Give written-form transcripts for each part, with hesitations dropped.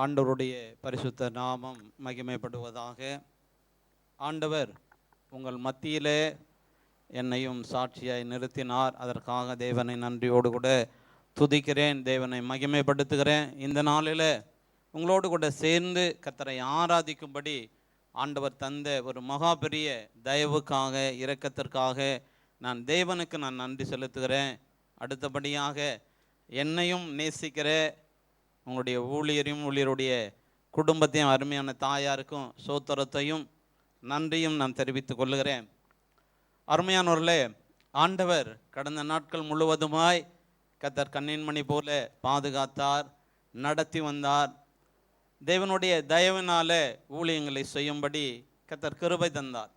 ஆண்டவருடைய பரிசுத்த நாமம் மகிமைப்படுவதாக. ஆண்டவர் உங்கள் மத்தியிலே என்னையும் சாட்சியாய் நிறுத்தினார். அதற்காக தேவனை நன்றியோடு கூட துதிக்கிறேன், தேவனை மகிமைப்படுத்துகிறேன். இந்த நாளில் உங்களோடு கூட சேர்ந்து கர்த்தரை ஆராதிக்கும்படி ஆண்டவர் தந்த ஒரு மகா பெரிய தயவுக்காக, இரக்கத்திற்காக நான் தேவனுக்கு நன்றி செலுத்துகிறேன். அடுத்தபடியாக என்னையும் நேசிக்கிற உங்களுடைய ஊழியருடைய குடும்பத்தையும் அருமையான தாயாருக்கும் சோத்திரத்தையும் நன்றியும் நான் தெரிவித்துக் கொள்ளுகிறேன். அருமையானவர்களே, ஆண்டவர் கடந்த நாட்கள் முழுவதுமாய் கர்த்தர் கண்ணின்மணி போல பாதுகாத்தார், நடத்தி வந்தார். தேவனுடைய தயவினால ஊழியங்களை செய்யும்படி கர்த்தர் கிருபை தந்தார்.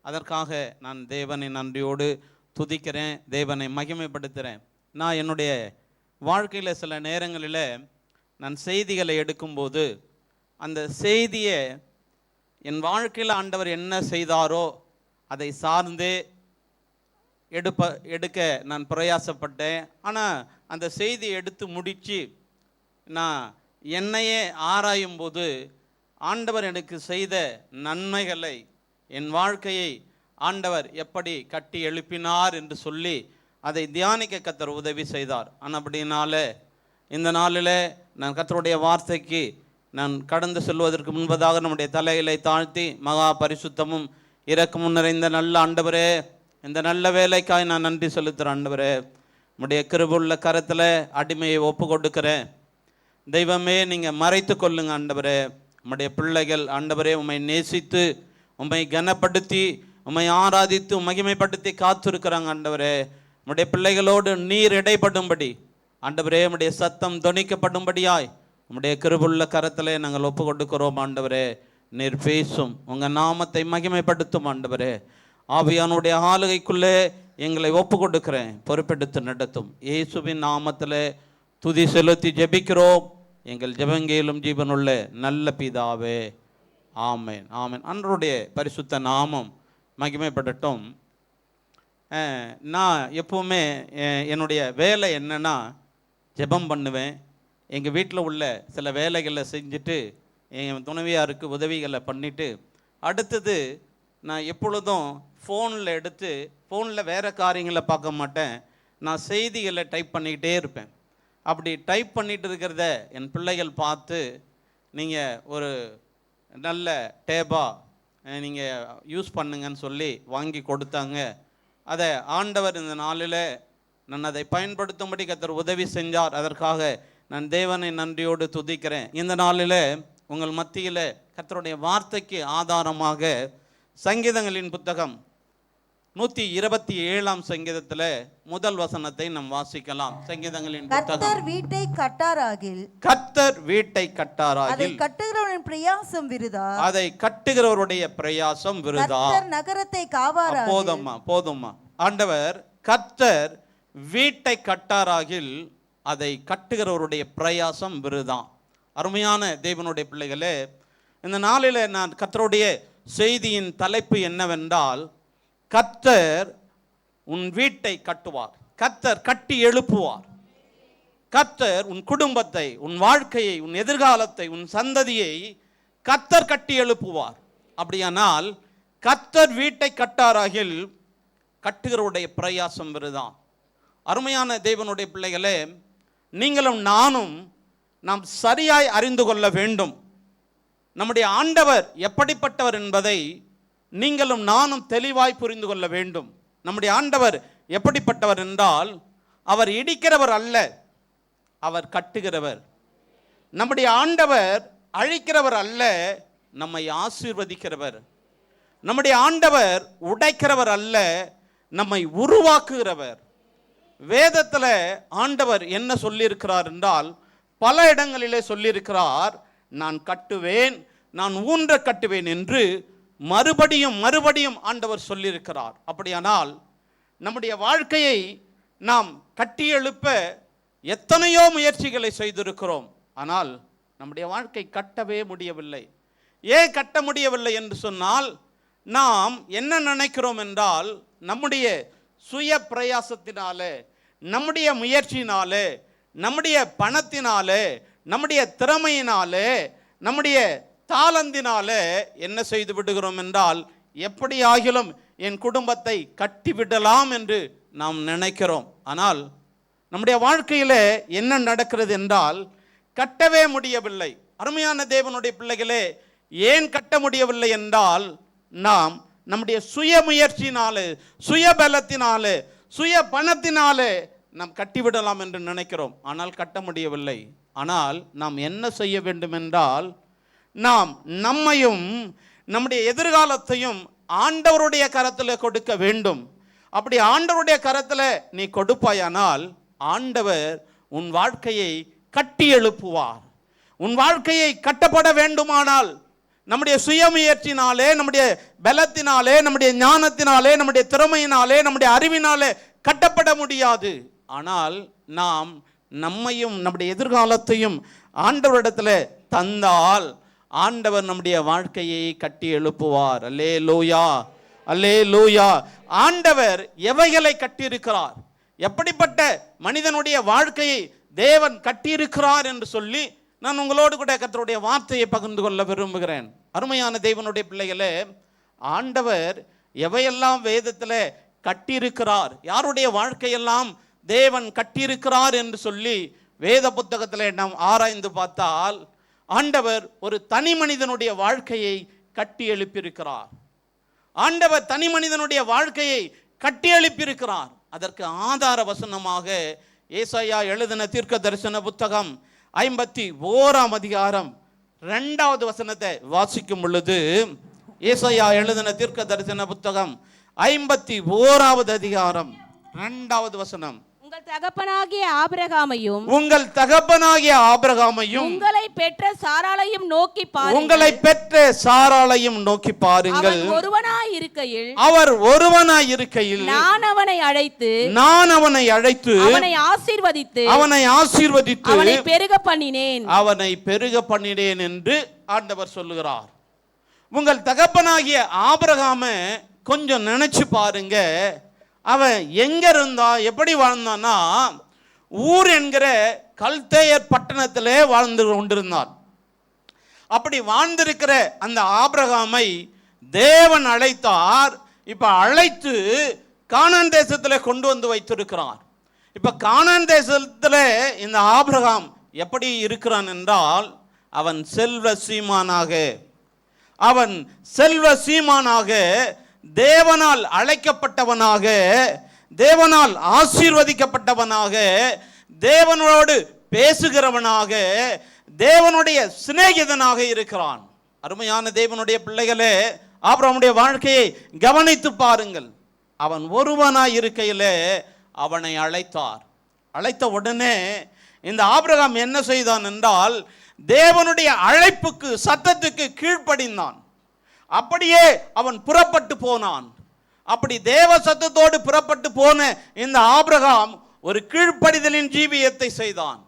அதற்காக நான் தேவனை நன்றியோடு துதிக்கிறேன், தேவனை மகிமைப்படுத்துகிறேன். நான் என்னுடைய வாழ்க்கையில் சில நேரங்களில் நான் செய்திகளை எடுக்கும்போது அந்த செய்தியை என் வாழ்க்கையில் ஆண்டவர் என்ன செய்தாரோ அதை சார்ந்தே எடுக்க நான் பிரயாசப்பட்டேன். ஆனால் அந்த செய்தியை எடுத்து முடித்து நான் என்னையே ஆராயும் போது ஆண்டவர் எனக்கு செய்த நன்மைகளை, என் வாழ்க்கையை ஆண்டவர் எப்படி கட்டி எழுப்பினார் என்று சொல்லி அதை தியானிக்க கர்த்தர் உதவி செய்தார். ஆனால் அப்படினால இந்த நாளில் நான் கர்த்தருடைய வார்த்தைக்கு நான் கடந்து செல்வதற்கு முன்பதாக நம்முடைய தலைகளை தாழ்த்தி, மகா பரிசுத்தமும் இரக்கமும் நிறைந்த நல்ல ஆண்டவரே, இந்த நல்ல வேலைக்காய் நான் நன்றி செலுத்துகிறேன். ஆண்டவரே, நம்முடைய கிருபையுள்ள கரத்தில் அடிமையை ஒப்பு கொடுக்கிறேன். தெய்வமே, நீங்கள் மறைத்து கொள்ளுங்க ஆண்டவரே. நம்முடைய பிள்ளைகள் ஆண்டவரே உம்மை நேசித்து, உம்மை கனப்படுத்தி, உம்மை ஆராதித்து, மகிமைப்படுத்தி காத்திருக்கிறாங்க ஆண்டவரே. நம்முடைய பிள்ளைகளோடு நீர் இடைப்படும்படி ஆண்டவரே, நம்முடைய சத்தம் தொனிக்கப்படும்படியாய் நம்முடைய கிருபையுள்ள கரத்தில் நாங்கள் ஒப்பு கொடுக்கிறோம் ஆண்டவரே. நீர் பேசும், உங்கள் நாமத்தை மகிமைப்படுத்தும் ஆண்டவரே. ஆவியானுடைய ஆளுகைக்குள்ளே எங்களை ஒப்பு கொடுக்கிறேன், பொறுப்பெடுத்து நடத்தும். இயேசுவின் நாமத்தில் துதி செலுத்தி ஜெபிக்கிறோம் எங்கள் ஜெபங்கேலும் ஜீவனுள்ள நல்ல பிதாவே, ஆமேன் ஆமேன். அன்றருடைய பரிசுத்த நாமம் மகிமைப்படட்டும். நான் எப்பவுமே என்னுடைய வேலை என்னன்னா, ஜெபம் பண்ணுவேன். எங்கள் வீட்டில் உள்ள சில வேலைகளை செஞ்சுட்டு என் துணைவியாருக்கு உதவிகளை பண்ணிவிட்டு அடுத்தது நான் எப்பொழுதும் ஃபோனில் வேறு காரியங்களை பார்க்க மாட்டேன். நான் செய்திகளை டைப் பண்ணிக்கிட்டே இருப்பேன். அப்படி டைப் பண்ணிட்டு இருக்கிறத என் பிள்ளைகள் பார்த்து, நீங்கள் ஒரு நல்ல டேபாக நீங்கள் யூஸ் பண்ணுங்கன்னு சொல்லி வாங்கி கொடுத்தாங்க. அதை ஆண்டவர் இந்த நாளில் நான் அதை பயன்படுத்தும்படி கர்த்தர் உதவி செஞ்சார். அதற்காக நான் தேவனை நன்றியோடு துதிக்கிறேன். இந்த நாளில் உங்கள் மத்தியில் கர்த்தருடைய வார்த்தைக்கு ஆதாரமாக சங்கீதங்களின் புத்தகம் 127ஆம் சங்கீதத்தில் முதல் வசனத்தை நாம் வாசிக்கலாம். சங்கீதங்களின் புத்தகம். கர்த்தர் வீட்டை கட்டாராகில், கர்த்தர் வீட்டை கட்டாராகில், அதை கட்டுகிறவரின் பிரயாசம் விருதா, அதை கட்டுகிறவருடைய பிரயாசம் விருதா. கர்த்தர் நகரத்தை காவாராகில். போதும்மா. ஆண்டவர் கர்த்தர் வீட்டை கட்டாராகில், அதை கட்டுகிறவருடைய பிரயாசம் விருதான். அருமையான தேவனுடைய பிள்ளைகளே, இந்த நாளில் நான் கர்த்தருடைய செய்தியின் தலைப்பு என்னவென்றால், கர்த்தர் உன் வீட்டை கட்டுவார், கர்த்தர் கட்டி எழுப்புவார். கர்த்தர் உன் குடும்பத்தை, உன் வாழ்க்கையை, உன் எதிர்காலத்தை, உன் சந்ததியை கர்த்தர் கட்டி எழுப்புவார். அப்படியானால் கர்த்தர் வீட்டை கட்டாராகில், கட்டுகிறவருடைய பிரயாசம் விருதான். அருமையான தேவனுடைய பிள்ளைகளே, நீங்களும் நானும் நாம் சரியாய் அறிந்து கொள்ள வேண்டும். நம்முடைய ஆண்டவர் எப்படிப்பட்டவர் என்பதை நீங்களும் நானும் தெளிவாய் புரிந்து கொள்ள வேண்டும். நம்முடைய ஆண்டவர் எப்படிப்பட்டவர் என்றால், அவர் இடிக்கிறவர் அல்ல, அவர் கட்டுகிறவர். நம்முடைய ஆண்டவர் அழிக்கிறவர் அல்ல, நம்மை ஆசீர்வதிக்கிறவர். நம்முடைய ஆண்டவர் உடைக்கிறவர் அல்ல, நம்மை உருவாக்குகிறவர். வேதத்தில் ஆண்டவர் என்ன சொல்லியிருக்கிறார் என்றால், பல இடங்களிலே சொல்லியிருக்கிறார், நான் கட்டுவேன், நான் ஊன்ற கட்டுவேன் என்று மறுபடியும் ஆண்டவர் சொல்லியிருக்கிறார். அப்படியானால் நம்முடைய வாழ்க்கையை நாம் கட்டியெழுப்ப எத்தனையோ முயற்சிகளை செய்திருக்கிறோம். ஆனால் நம்முடைய வாழ்க்கை கட்டவே முடியவில்லை. ஏன் கட்ட முடியவில்லை என்று சொன்னால், நாம் என்ன நினைக்கிறோம் என்றால், நம்முடைய சுய பிரயாசத்தினாலே, நம்முடைய முயற்சினாலே, நம்முடைய பணத்தினாலே, நம்முடைய திறமையினாலே நம்முடைய தாளந்தினாலே என்ன செய்து விடுகிறோம் என்றால், எப்படி ஆகிலும் என் குடும்பத்தை கட்டிவிடலாம் என்று நாம் நினைக்கிறோம். ஆனால் நம்முடைய வாழ்க்கையில் என்ன நடக்கிறது என்றால், கட்டவே முடியவில்லை. அருமையான தேவனுடைய பிள்ளைகளே, ஏன் கட்ட முடியவில்லை என்றால், நாம் நம்முடைய சுய முயற்சினாலே, சுய பலத்தினாலே, சுய பணத்தினாலே நாம் கட்டிவிடலாம் என்று நினைக்கிறோம். ஆனால் கட்ட முடியவில்லை. ஆனால் நாம் என்ன செய்ய வேண்டும் என்றால், நாம் நம்மையும் நம்முடைய எதிர்காலத்தையும் ஆண்டவருடைய கரத்தில் கொடுக்க வேண்டும். அப்படி ஆண்டவருடைய கரத்தில் நீ கொடுப்பாயானால், ஆண்டவர் உன் வாழ்க்கையை கட்டி எழுப்புவார். உன் வாழ்க்கையை கட்டப்பட வேண்டுமானால் நம்முடைய சுயமுயற்சினாலே, நம்முடைய பலத்தினாலே, நம்முடைய ஞானத்தினாலே, நம்முடைய திறமையினாலே, நம்முடைய அறிவினாலே கட்டப்பட முடியாது. ஆனால் நாம் நம்மையும் நம்முடைய எதிர்காலத்தையும் ஆண்டவரிடத்தில் தந்தால், ஆண்டவர் நம்முடைய வாழ்க்கையை கட்டி எழுப்புவார். அல்லேலூயா, அல்லேலூயா. ஆண்டவர் எவைகளை கட்டியிருக்கிறார், எப்படிப்பட்ட மனிதனுடைய வாழ்க்கையை தேவன் கட்டியிருக்கிறார் என்று சொல்லி நான் உங்களோடு கூட கர்த்தருடைய வார்த்தையை பகிர்ந்து கொள்ள விரும்புகிறேன். அருமையான தேவனுடைய பிள்ளைகளே, ஆண்டவர் எவையெல்லாம் வேதத்தில் கட்டியிருக்கிறார், யாருடைய வாழ்க்கையெல்லாம் தேவன் கட்டியிருக்கிறார் என்று சொல்லி வேத புத்தகத்தில் நாம் ஆராய்ந்து பார்த்தால், ஆண்டவர் ஒரு தனி மனிதனுடைய வாழ்க்கையை கட்டி எழுப்பியிருக்கிறார். ஆண்டவர் தனி மனிதனுடைய வாழ்க்கையை கட்டி எழுப்பியிருக்கிறார். அதற்கு ஆதார வசனமாக ஏசாயா எழுதின தீர்க்க தரிசன புத்தகம் 51ஆம் அதிகாரம் 2வது வசனத்தை வாசிக்கும் பொழுது, ஏசாயா எழுதின தீர்க்க தரிசன புத்தகம் 51வது அதிகாரம் 2வது வசனம், உங்கள் தகப்பனாகிய ஆபிரகாமையும் உங்களை பெற்ற சாராளையும் நோக்கி பாருங்கள். உங்களை பெற்ற சாராளையும் நோக்கி பாருங்கள். அவர் ஒருவனாய் இருக்கையில் நான் அவனை அழைத்து அவனை ஆசீர்வதித்து அவனை பெருக பண்ணினேன் என்று ஆண்டவர் சொல்லுகிறார். உங்கள் தகப்பனாகிய ஆபிரகாமை கொஞ்சம் நினைச்சு பாருங்க. அவன் எங்க இருந்தா, எப்படி வாழ்ந்தான்னா, ஊர் என்கிற கல்தேயர் பட்டணத்திலே வாழ்ந்து கொண்டிருந்தான். அப்படி வாழ்ந்திருக்கிற அந்த ஆபிரகாமை தேவன் அழைத்தார். இப்ப அழைத்து கானான் தேசத்தில் கொண்டு வந்து வைத்திருக்கிறார். இப்ப கானான் தேசத்தில் இந்த ஆபிரகாம் எப்படி இருக்கிறான் என்றால், அவன் செல்வ சீமானாக தேவனால் அழைக்கப்பட்டவனாக, தேவனால் ஆசீர்வதிக்கப்பட்டவனாக, தேவனோடு பேசுகிறவனாக, தேவனுடைய சிநேகிதனாக இருக்கிறான். அருமையான தேவனுடைய பிள்ளைகளே, ஆபிரகாமுடைய வாழ்க்கையை கவனித்து பாருங்கள். அவன் ஒருவனாய் இருக்கையிலே அவனை அழைத்தார். அழைத்த உடனே இந்த ஆபிரகாம் என்ன செய்தான் என்றால், தேவனுடைய அழைப்புக்கு, சத்தத்துக்கு கீழ்ப்படிந்தான். அப்படியே அவன் புறப்பட்டு போனான். அப்படி தேவ சத்தத்தோடு புறப்பட்டு போன இந்த ஆபிரகாம் ஒரு கீழ்ப்படிதலின் ஜீவியத்தை செய்தான்.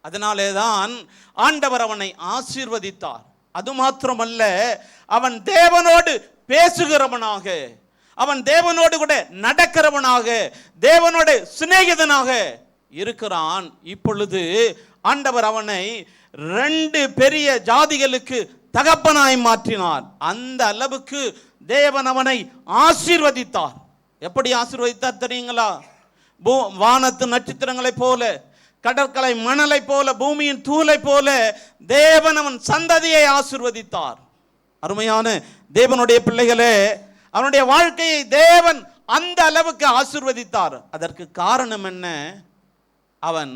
அதனாலே தான் ஆண்டவர் அவனை ஆசீர்வதித்தார். அது மாத்திரமல்ல, அவன் தேவனோடு பேசுகிறவனாக, அவன் தேவனோடு கூட நடக்கிறவனாக, தேவனோடு சிநேகிதனாக இருக்கிறான். இப்பொழுது ஆண்டவர் அவனை 2 பெரிய ஜாதிகளுக்கு தகப்பனாய் மாற்றினார். அந்த அளவுக்கு தேவன் அவனை ஆசீர்வதித்தார். எப்படி ஆசீர்வதித்தார் தெரியுங்களா? வானத்து நட்சத்திரங்களை போல, கடற்கரை மணலை போல, பூமியின் தூளை போல தேவன் அவன் சந்ததியை ஆசீர்வதித்தார். அருமையான தேவனுடைய பிள்ளைகளே, அவனுடைய வாழ்க்கையை தேவன் அந்த அளவுக்கு ஆசீர்வதித்தார். அதற்கு காரணம் என்ன? அவன்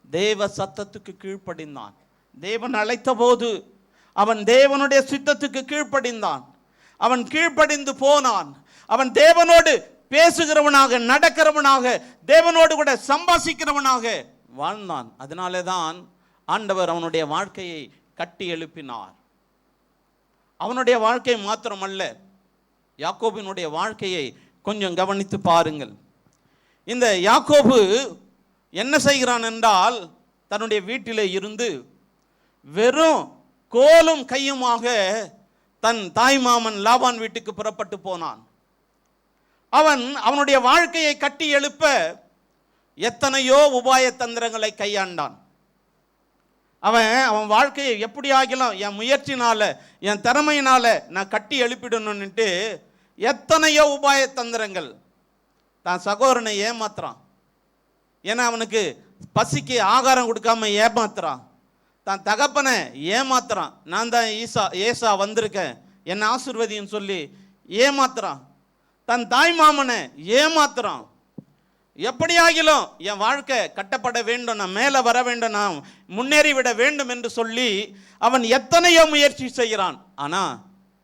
தேவ சத்தத்துக்கு கீழ்ப்படிந்தான். தேவன் அழைத்த போது அவன் தேவனுடைய சித்தத்துக்கு கீழ்ப்படிந்தான். அவன் கீழ்ப்படிந்து போனான். அவன் தேவனோடு பேசுகிறவனாக, நடக்கிறவனாக, தேவனோடு கூட சம்பாஷிக்கிறவனாக வாழ்ந்தான். அதனாலே தான் ஆண்டவர் அவனுடைய வாழ்க்கையை கட்டி எழுப்பினார். அவனுடைய வாழ்க்கை மாத்திரமல்ல, யாக்கோபினுடைய வாழ்க்கையை கொஞ்சம் கவனித்து பாருங்கள். இந்த யாக்கோபு என்ன செய்கிறான் என்றால், தன்னுடைய வீட்டிலே இருந்து வெறும் கோலும் கையுமாக தன் தாய் மாமன் லாபான் வீட்டுக்கு புறப்பட்டு போனான். அவனுடைய வாழ்க்கையை கட்டி எழுப்ப எத்தனையோ உபாய தந்திரங்களை கையாண்டான். அவன் வாழ்க்கையை எப்படி ஆகலாம், என் முயற்சினால என் திறமையினால நான் கட்டி எழுப்பிடணும்னுட்டு எத்தனையோ உபாய தந்திரங்கள். தான் சகோதரனை ஏமாத்துறான், ஏன்னா அவனுக்கு பசிக்கு ஆகாரம் கொடுக்காம ஏமாத்துறான். தான் தகப்பனை ஏமாத்துறான், நான் தான் ஏசா வந்திருக்கேன் என்னை ஆசீர்வதின்னு சொல்லி ஏமாத்துறான். தன் தாய் மாமனை ஏமாத்துறான். எப்படியாகிலும் என் வாழ்க்கை கட்டப்பட வேண்டும், நான் மேலே வர வேண்டும், நான் முன்னேறி விட வேண்டும் என்று சொல்லி அவன் எத்தனையோ முயற்சி செய்கிறான். ஆனால்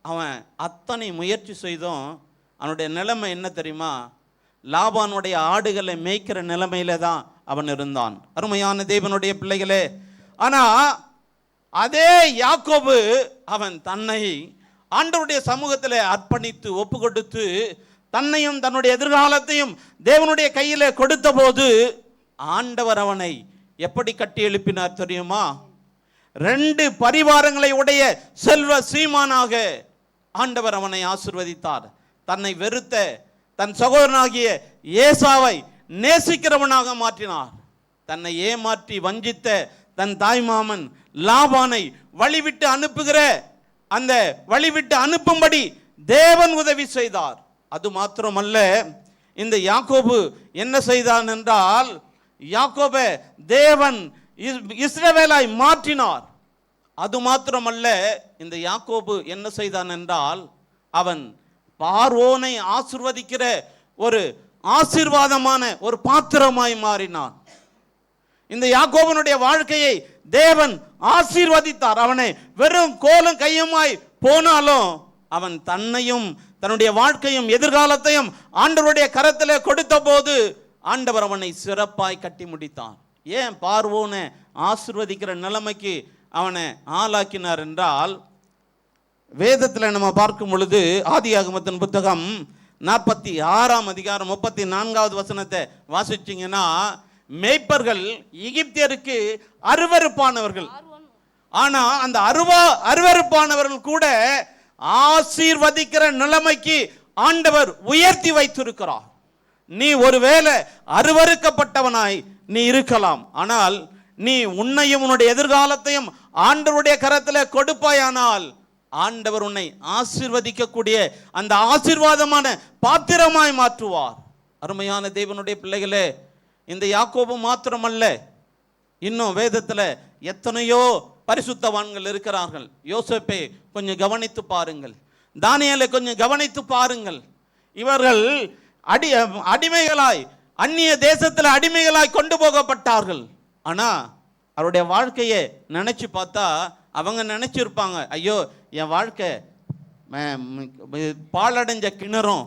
அவன் அத்தனை முயற்சி செய்தும் அவனுடைய நிலைமை என்ன தெரியுமா? லாபானுடைய ஆடுகளை மேய்க்கிற நிலைமையில தான் அவன் இருந்தான். அருமையான தேவனுடைய பிள்ளைகளே, ஆனால் அதே யாக்கோபு அவன் தன்னை ஆண்டவருடைய சமூகத்தில் அர்ப்பணித்து ஒப்பு கொடுத்து தன்னையும் தன்னுடைய எதிர்காலத்தையும் தேவனுடைய கையிலே கொடுத்த போது ஆண்டவர் அவனை எப்படி கட்டி எழுப்பினார் தெரியுமா? 2 பரிவாரங்களை உடைய செல்வ சீமானாக ஆண்டவர் அவனை ஆசீர்வதித்தார். தன்னை வெறுத்த தன் சகோதரனாகிய ஏசாவை நேசிக்கிறவனாக மாற்றினார். தன்னை ஏமாற்றி வஞ்சித்த தன் தாய்மாமன் லாபானை வழிவிட்டு அனுப்புகிற அந்த வழிவிட்டு அனுப்பும்படி தேவன் உதவி செய்தார். அது மாத்திரமல்ல, இந்த யாக்கோபு என்ன செய்தான் என்றால், யாக்கோபை தேவன் இஸ்ரவேலாய் மாற்றினார். அது மாத்திரமல்ல, இந்த யாக்கோபு என்ன செய்தான் என்றால், அவன் பார்வோனை ஆசீர்வதிக்கிற ஒரு ஆசீர்வாதமான ஒரு பாத்திரமாய் மாறினான். இந்த யாக்கோபனுடைய வாழ்க்கையை தேவன் ஆசீர்வதித்தார். அவனை வெறும் கோலும் கையுமாய் போனாலும் அவன் தன்னையும் தன்னுடைய வாழ்க்கையும் எதிர்காலத்தையும் ஆண்டவருடைய கரத்திலே கொடுத்த போது ஆண்டவர் அவனை சிறப்பாய் கட்டி முடித்தார். ஏன் பார்வோனை ஆசீர்வதிக்கிற நிலைமைக்கு அவனை ஆளாக்கினார் என்றால், வேதத்தில் நம்ம பார்க்கும் பொழுது ஆதியாகமத்தின் புத்தகம் 46ஆம் அதிகாரம் 34வது வசனத்தை வாசிச்சிங்கன்னா, மேய்ப்பர்கள் எகிப்தியருக்கு அருவருப்பானவர்கள், ஆனா அந்த அருவருப்பானவர்கள் கூட ஆசீர்வதிக்கிற நிலைமைக்கு ஆண்டவர் உயர்த்தி வைத்திருக்கிறார். நீ ஒருவேளை அருவருக்கப்பட்டவனாய் நீ இருக்கலாம், ஆனால் நீ உன்னையும் உன்னுடைய எதிர்காலத்தையும் ஆண்டவருடைய கரத்தில் கொடுப்பாயானால் ஆண்டவர் உன்னை ஆசீர்வதிக்கக்கூடிய அந்த ஆசீர்வாதமான பாத்திரமாய் மாற்றுவார். அருமையான தேவனுடைய பிள்ளைகளே, இந்த யாக்கோபு மாத்திரமல்ல, இன்னும் வேதத்தில் எத்தனையோ பரிசுத்தவான்கள் இருக்கிறார்கள். யோசேப்பை கொஞ்சம் கவனித்து பாருங்கள், தானியேலை கொஞ்சம் கவனித்து பாருங்கள். இவர்கள் அடிமைகளாய் அந்நிய தேசத்தில் அடிமைகளாய் கொண்டு போகப்பட்டார்கள். ஆனா அவருடைய வாழ்க்கையை நினைச்சு பார்த்தா அவங்க நினைச்சிருப்பாங்க, ஐயோ என் வாழ்க்கை பாலடைஞ்ச கிணறும்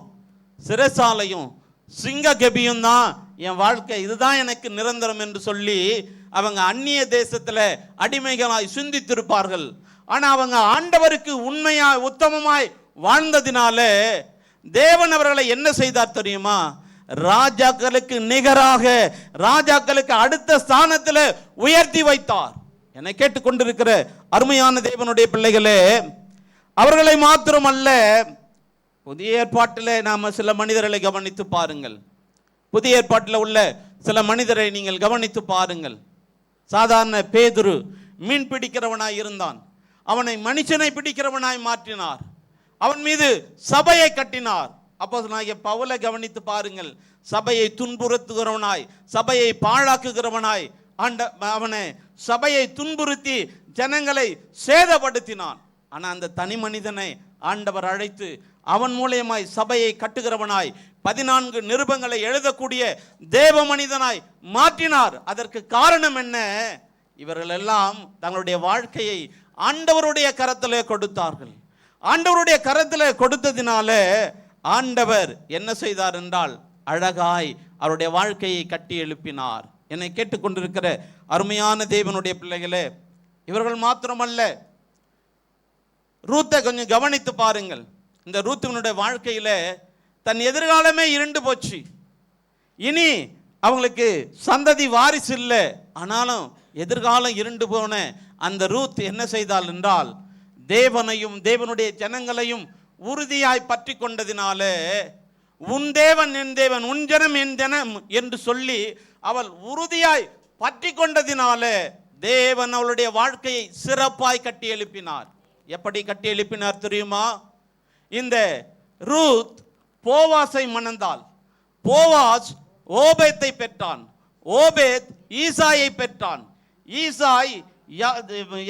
சிறைசாலையும் சிங்க கெபியும் தான் என் வாழ்க்கை, இதுதான் எனக்கு நிரந்தரம் என்று சொல்லி அவங்க அந்நிய தேசத்துல அடிமைகளாய் சிந்தித்திருப்பார்கள். ஆனா அவங்க ஆண்டவருக்கு உண்மையாய் உத்தமமாய் வாழ்ந்ததினால தேவன் அவர்களை என்ன செய்தார் தெரியுமா? ராஜாக்களுக்கு நிகராக, ராஜாக்களுக்கு அடுத்த ஸ்தானத்தில் உயர்த்தி வைத்தார். என்னை கேட்டுக்கொண்டிருக்கிற அருமையான தேவனுடைய பிள்ளைகளே, அவர்களை மாத்திரமல்ல, புதிய ஏற்பாட்டில் நாம சில மனிதர்களை கவனித்து பாருங்கள். புதிய ஏற்பாட்டில் உள்ள சில மனிதரை நீங்கள் கவனித்து பாருங்கள். சாதாரண பேதுரு மீன் பிடிக்கிறவனாய் இருந்தான், அவனை மனுஷனை பிடிக்கிறவனாய் மாற்றினார். அவன் மீது சபையை கட்டினார். அப்போஸ்தலனாகிய பவுலை கவனித்து பாருங்கள், சபையை துன்புறுத்துகிறவனாய், சபையை பாழாக்குகிறவனாய் அவனை சபையை துன்புறுத்தி ஜனங்களை சேதப்படுத்தினான். ஆனா அந்த தனி மனிதனை ஆண்டவர் அழைத்து அவன் மூலியமாய் சபையை கட்டுகிறவனாய் 14 நிருபங்களை எழுதக்கூடிய தேவ மனிதனாய் மாற்றினார். அதற்கு காரணம் என்ன? இவர்கள் எல்லாம் தங்களுடைய வாழ்க்கையை ஆண்டவருடைய கரத்திலே கொடுத்தார்கள். ஆண்டவருடைய கரத்திலே கொடுத்ததினால ஆண்டவர் என்ன செய்தார் என்றால், அழகாய் அவருடைய வாழ்க்கையை கட்டி எழுப்பினார். என்னை கேட்டுக்கொண்டிருக்கிற அருமையான தேவனுடைய பிள்ளைகளே, இவர்கள் மாத்திரமல்ல, ரூத்தை கொஞ்சம் கவனித்து பாருங்கள். இந்த ரூத்தினுடைய வாழ்க்கையில தன் எதிர்காலமே இருண்டு போச்சு. இனி அவங்களுக்கு சந்ததி வாரிசு இல்லை. ஆனாலும் எதிர்காலம் இருண்டு போன அந்த ரூத் என்ன செய்தாள் என்றால், தேவனையும் தேவனுடைய ஜனங்களையும் உறுதியாய் பற்றி கொண்டதினால, உன் தேவன் என் தேவன், உன் ஜனம் என் ஜனம் என்று சொல்லி அவள் உறுதியாய் பற்றி கொண்டதினால தேவன் அவளுடைய வாழ்க்கையை சிறப்பாய் கட்டி எழுப்பினார். எப்படி கட்டி எழுப்பினார் தெரியுமா? இந்த ரூத் போவாசை மணந்தாள். போவாஸ் ஓபேத்தை பெற்றான். ஓபேத் ஈசாயை பெற்றான். ஈசாய்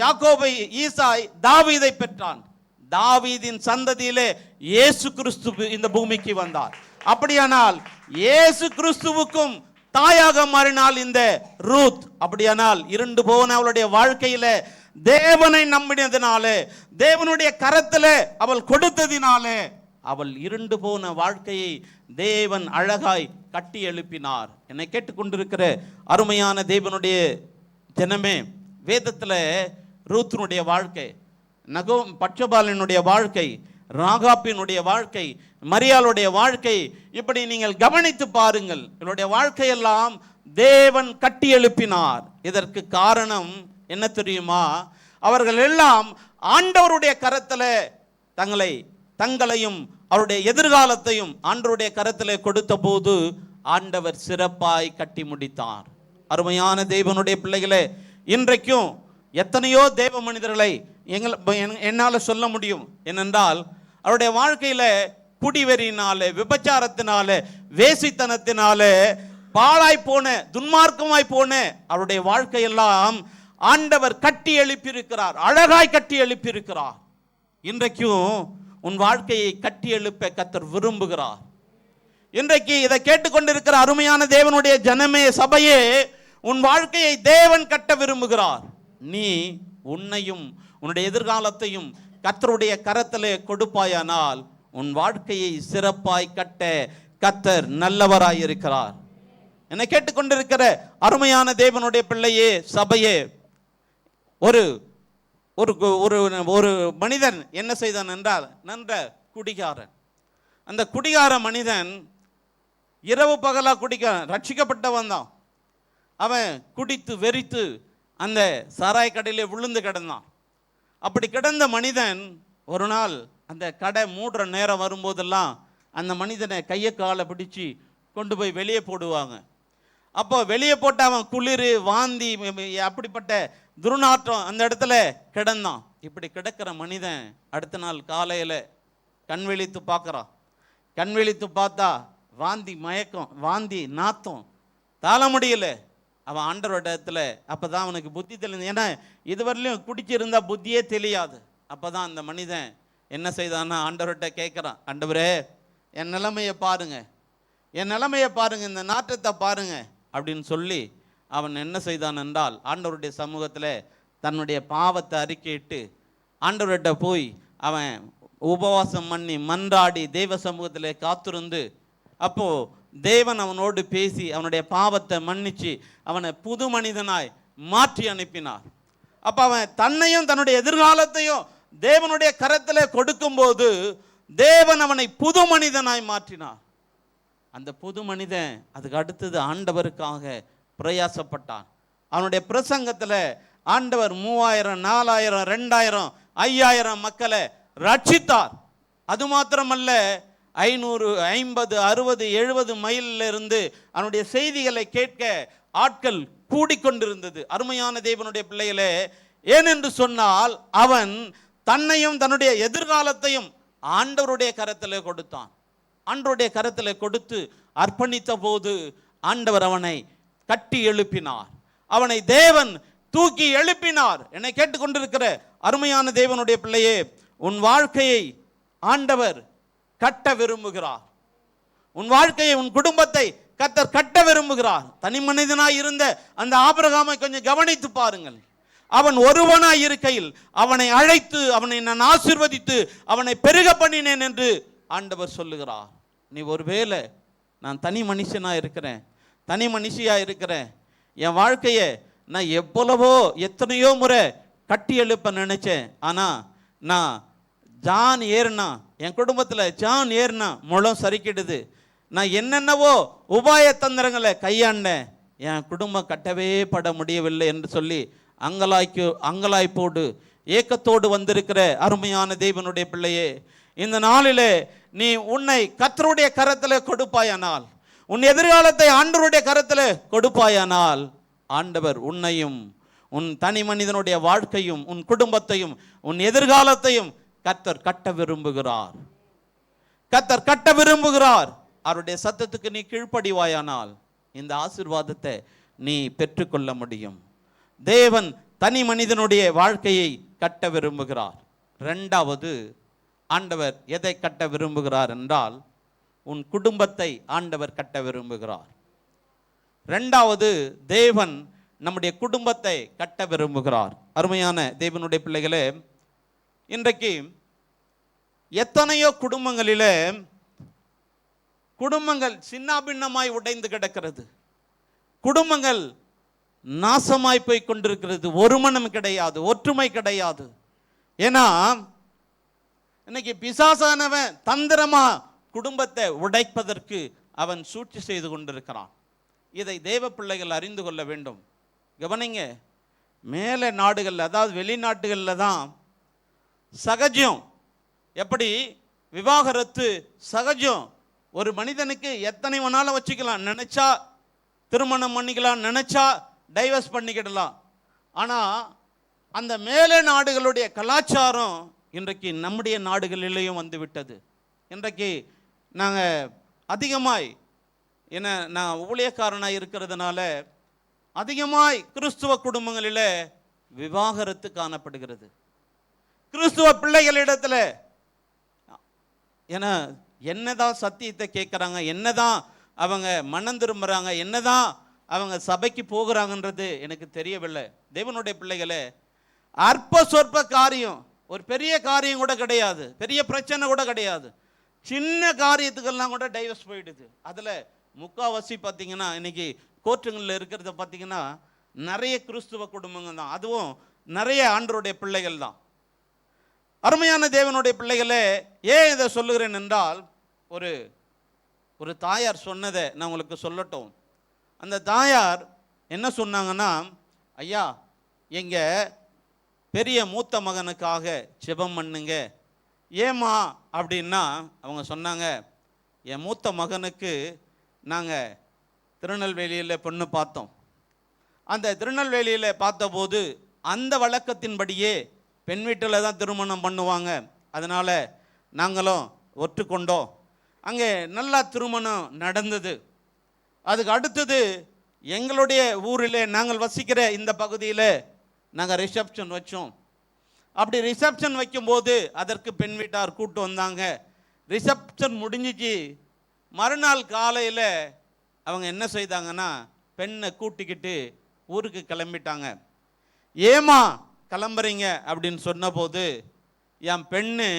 யாக்கோபை, ஈசாய் தாவீதை பெற்றான். தாவீதின் சந்ததியிலே இயேசு கிறிஸ்து இந்த பூமிக்கு வந்தார். அப்படியானால் இயேசு கிறிஸ்துவுக்கும் தாயாக மாறினாள் இந்த ரூத். அப்படியானால் இருண்டு போன அவளுடைய வாழ்க்கையில தேவனை நம்பினதினாலே, தேவனுடைய கரத்திலே அவள் கொடுத்ததினாலே அவள் இருண்டு போன வாழ்க்கையை தேவன் அழகாய் கட்டி எழுப்பினார். என்னை கேட்டுக்கொண்டிருக்கிற அருமையான தேவனுடைய ஜனமே, வேதத்தில் ரூத்தினுடைய வாழ்க்கை, நகோம் பட்சபாலினுடைய வாழ்க்கை, ராகாப்பினுடைய வாழ்க்கை, மரியாளுடைய வாழ்க்கை, இப்படி நீங்கள் கவனித்து பாருங்கள். இவருடைய வாழ்க்கையெல்லாம் தேவன் கட்டி எழுப்பினார். இதற்கு காரணம் என்ன தெரியுமா? அவர்கள் எல்லாம் ஆண்டவருடைய கரத்தில் தங்களையும் அவருடைய எதிர்காலத்தையும் ஆண்டவருடைய கரத்தில் கொடுத்த போது ஆண்டவர் சிறப்பாய் கட்டி முடித்தார். அருமையான தேவனுடைய பிள்ளைகளே, இன்றைக்கும் எத்தனையோ தேவ மனிதர்களை என்னால் சொல்ல முடியும். ஏனென்றால் அவருடைய வாழ்க்கையில குடிவெறியினாலே, விபச்சாரத்தினாலே, வேசித்தனத்தினாலே பாழாய் போன, துன்மார்க்கமாய் போன அவருடைய வாழ்க்கையெல்லாம் ஆண்டவர் கட்டி எழுப்பியிருக்கிறார், அழகாய் கட்டி எழுப்பியிருக்கிறார். இன்றைக்கும் உன் வாழ்க்கையை கட்டி எழுப்ப கர்த்தர் விரும்புகிறார். இன்றைக்கு இதை கேட்டுக்கொண்டிருக்கிற அருமையான தேவனுடைய ஜனமே, சபையே, உன் வாழ்க்கையை தேவன் கட்ட விரும்புகிறார். நீ உன்னையும் உன்னுடைய எதிர்காலத்தையும் கர்த்தருடைய கரத்திலே கொடுப்பாயானால் உன் வாழ்க்கையை சிறப்பாய் கட்ட கர்த்தர் நல்லவராய் இருக்கிறார். என்னை கேட்டுக்கொண்டிருக்கிற அருமையான தேவனுடைய பிள்ளையே, சபையே, ஒரு ஒரு மனிதன் என்ன செய்தான் என்றால், நன்ற குடிகாரன். அந்த குடிகார மனிதன் இரவு பகலா குடிக்காரன், ரட்சிக்கப்பட்டவன் தான். அவன் குடித்து வெறித்து அந்த சாராய கடையிலே விழுந்து கிடந்தான். அப்படி கிடந்த மனிதன் ஒரு நாள் அந்த கடை மூடுற நேரம் வரும்போதெல்லாம் அந்த மனிதனை கையை காலை பிடிச்சி கொண்டு போய் வெளியே போடுவாங்க. அப்போ வெளியே போட்டு அவன் குளிர், வாந்தி, அப்படிப்பட்ட துர்நாற்றம் அந்த இடத்துல கிடந்தான். இப்படி கிடக்கிற மனிதன் அடுத்த நாள் காலையில் கண் விழித்து பார்க்குறான். கண் விழித்து பார்த்தா வாந்தி, மயக்கம், வாந்தி, நாத்தம் தாழ முடியல. அவன் ஆண்டவரோட இடத்துல அப்போ தான் அவனுக்கு புத்தி தெளிந்து. ஏன்னா இதுவரையிலும் குடிச்சிருந்தா புத்தியே தெரியாது. அப்போ தான் அந்த மனிதன் என்ன செய்தான்னா ஆண்டவர்கிட்ட கேட்குறான், ஆண்டவரே என் நிலைமையை பாருங்க, என் நிலைமையை பாருங்க, இந்த நாற்றத்தை பாருங்க அப்படின்னு சொல்லி அவன் என்ன செய்தான் என்றால் ஆண்டவருடைய சமூகத்தில் தன்னுடைய பாவத்தை அறிக்கையிட்டு ஆண்டவர்கிட்ட போய் அவன் உபவாசம் பண்ணி மன்றாடி தெய்வ சமூகத்தில் காத்திருந்து, அப்போ தேவன் அவனோடு பேசி அவனுடைய பாவத்தை மன்னிச்சு அவனை புது மனிதனாய் மாற்றி அனுப்பினார். அப்போ அவன் தன்னையும் தன்னுடைய எதிர்காலத்தையும் தேவனுடைய கரத்தில் கொடுக்கும்போது தேவன் அவனை புது மனிதனாய் மாற்றினார். அந்த புது மனிதன் அதுக்கு அடுத்தது ஆண்டவருக்காக பிரயாசப்பட்டான். அவனுடைய பிரசங்கத்தில் ஆண்டவர் 3000, 4000, 2000, 5000 மக்களை ரட்சித்தார். அது மாத்திரமல்ல, 500, 50, 60, 70 மைலில் இருந்து அவனுடைய செய்திகளை கேட்க ஆட்கள் கூடிக்கொண்டிருந்தது. அருமையான தேவனுடைய பிள்ளைகளே, ஏனென்று சொன்னால் அவன் தன்னையும் தன்னுடைய எதிர்காலத்தையும் ஆண்டவருடைய கரத்தில் கொடுத்தான். ஆண்டவருடைய கரத்தில் கொடுத்து அர்ப்பணித்த போது ஆண்டவர் அவனை கட்டி எழுப்பினார். அவனை தேவன் தூக்கி எழுப்பினார். என்னை கேட்டுக்கொண்டிருக்கிற அருமையான தேவனுடைய பிள்ளையே, உன் வாழ்க்கையை ஆண்டவர் கட்ட விரும்புகிறார். உன் வாழ்க்கையை, உன் குடும்பத்தை கர்த்தர் கட்ட விரும்புகிறார். தனி மனிதனாய் இருந்த அந்த ஆபிரகாமை கொஞ்சம் கவனித்து பாருங்கள். அவன் ஒருவனாய் இருக்கையில் அவனை அழைத்து அவனை நான் ஆசீர்வதித்து அவனை பெருக பண்ணினேன் என்று ஆண்டவர் சொல்லுகிறார். நீ ஒருவேளை நான் தனி மனுஷனாக இருக்கிறேன், தனி மனுஷியாக இருக்கிறேன், என் வாழ்க்கையை நான் எத்தனையோ முறை கட்டி எழுப்ப நினைச்சேன், ஆனால் நான் ஜான் ஏறினா, என் குடும்பத்தில் ஜான் ஏறினா முழம் சரிக்கிடுது, நான் என்னென்னவோ உபாய தந்திரங்களை கையாண்டேன், என் குடும்பம் கட்டவே பட முடியவில்லை என்று சொல்லி அங்கலாய்ப்போடு ஏக்கத்தோடு வந்திருக்கிற அருமையான தேவனுடைய பிள்ளையே, இந்த நாளிலே நீ உன்னை கர்த்தருடைய கரத்தில் கொடுப்பாயானால், உன் எதிர்காலத்தை ஆண்டவருடைய கரத்தில் கொடுப்பாயானால், ஆண்டவர் உன்னையும் உன் தனி மனிதனுடைய வாழ்க்கையும் உன் குடும்பத்தையும் உன் எதிர்காலத்தையும் கர்த்தர் கட்ட விரும்புகிறார். கர்த்தர் கட்ட விரும்புகிறார். அவருடைய சத்தத்துக்கு நீ கீழ்ப்படிவாயானால் இந்த ஆசீர்வாதத்தை நீ பெற்றுக்கொள்ள முடியும். தேவன் தனி மனிதனுடைய வாழ்க்கையை கட்ட விரும்புகிறார். இரண்டாவது, ஆண்டவர் எதை கட்ட விரும்புகிறார் என்றால் உன் குடும்பத்தை ஆண்டவர் கட்ட விரும்புகிறார். இரண்டாவது, தேவன் நம்முடைய குடும்பத்தை கட்ட விரும்புகிறார். அருமையான தேவனுடைய பிள்ளைகளே, இன்றைக்கு எத்தனையோ குடும்பங்கள் சின்னாபின்னமாய் உடைந்து கிடக்கிறது. குடும்பங்கள் நாசமாய் போய் கொண்டிருக்கிறது. ஒரு மனம் கிடையாது, ஒற்றுமை கிடையாது. ஏன்னா இன்னைக்கு பிசாசானவன் தந்திரமா குடும்பத்தை உடைப்பதற்கு அவன் சூழ்ச்சி செய்து கொண்டிருக்கிறான். இதை தேவ பிள்ளைகள் அறிந்து கொள்ள வேண்டும். கவனிங்க, மேலே நாடுகளில், அதாவது வெளிநாட்டுகளில் தான் சகஜம். எப்படி விவாகரத்து சகஜம். ஒரு மனிதனுக்கு எத்தனை வேணாலும் வச்சுக்கலாம், நினைச்சா திருமணம் பண்ணிக்கலாம், நினைச்சா டைவர்ஸ் பண்ணிக்கிடலாம். ஆனால் அந்த மேலே நாடுகளுடைய கலாச்சாரம் இன்றைக்கு நம்முடைய நாடுகளிலேயும் வந்து விட்டது. இன்றைக்கு நாங்கள் அதிகமாய், ஏன்னா நான் ஊழியக்காரனாக இருக்கிறதுனால அதிகமாய் கிறிஸ்துவ குடும்பங்களில் விவாகரத்து காணப்படுகிறது. கிறிஸ்துவ பிள்ளைகளிடத்தில் ஏன்னா என்னதான் சத்தியத்தை கேட்குறாங்க, என்னதான் அவங்க மனம் திரும்புகிறாங்க, என்னதான் அவங்க சபைக்கு போகிறாங்கன்றது எனக்கு தெரியவில்லை. தேவனுடைய பிள்ளைகளே, அற்ப சொற்ப காரியம், ஒரு பெரிய காரியம் கூட கிடையாது, பெரிய பிரச்சனை கூட கிடையாது, சின்ன காரியத்துக்கெல்லாம் கூட டைவர்ஸ் போயிடுது. அதில் முக்கால்வாசி பார்த்தீங்கன்னா இன்னைக்கு கோர்ட்டுங்களில் இருக்கிறத பார்த்தீங்கன்னா நிறைய கிறிஸ்துவ குடும்பங்கள் தான், அதுவும் நிறைய ஆண்டவருடைய பிள்ளைகள் தான். அருமையான தேவனுடைய பிள்ளைகளே, ஏன் இதை சொல்லுகிறேன் என்றால் ஒரு தாயார் சொன்னதை நான் உங்களுக்கு சொல்லட்டும். அந்த தாயார் என்ன சொன்னாங்கன்னா, ஐயா எங்கள் பெரிய மூத்த மகனுக்காக ஜெபம் பண்ணுங்க. ஏமா அப்படின்னா அவங்க சொன்னாங்க, என் மூத்த மகனுக்கு நாங்கள் திருநெல்வேலியில் பொண்ணு பார்த்தோம். அந்த திருநெல்வேலியில் பார்த்தபோது அந்த வழக்கத்தின்படியே பெண் வீட்டில் தான் திருமணம் பண்ணுவாங்க. அதனால் நாங்களும் ஒற்றுக்கொண்டோம். அங்கே நல்லா திருமணம் நடந்தது. அதுக்கு அடுத்தது எங்களுடைய ஊரில் நாங்கள் வசிக்கிற இந்த பகுதியில் நாங்கள் ரிசப்ஷன் வச்சோம். அப்படி ரிசப்ஷன் வைக்கும்போது அதற்கு பெண் வீட்டார் கூட்டு வந்தாங்க. ரிசப்ஷன் முடிஞ்சிச்சு. மறுநாள் காலையில் அவங்க என்ன செய்தாங்கன்னா, பெண்ணை கூட்டிக்கிட்டு ஊருக்கு கிளம்பிட்டாங்க. ஏமா கிளம்புறீங்க அப்படின்னு சொன்னபோது, என் பெண்ணு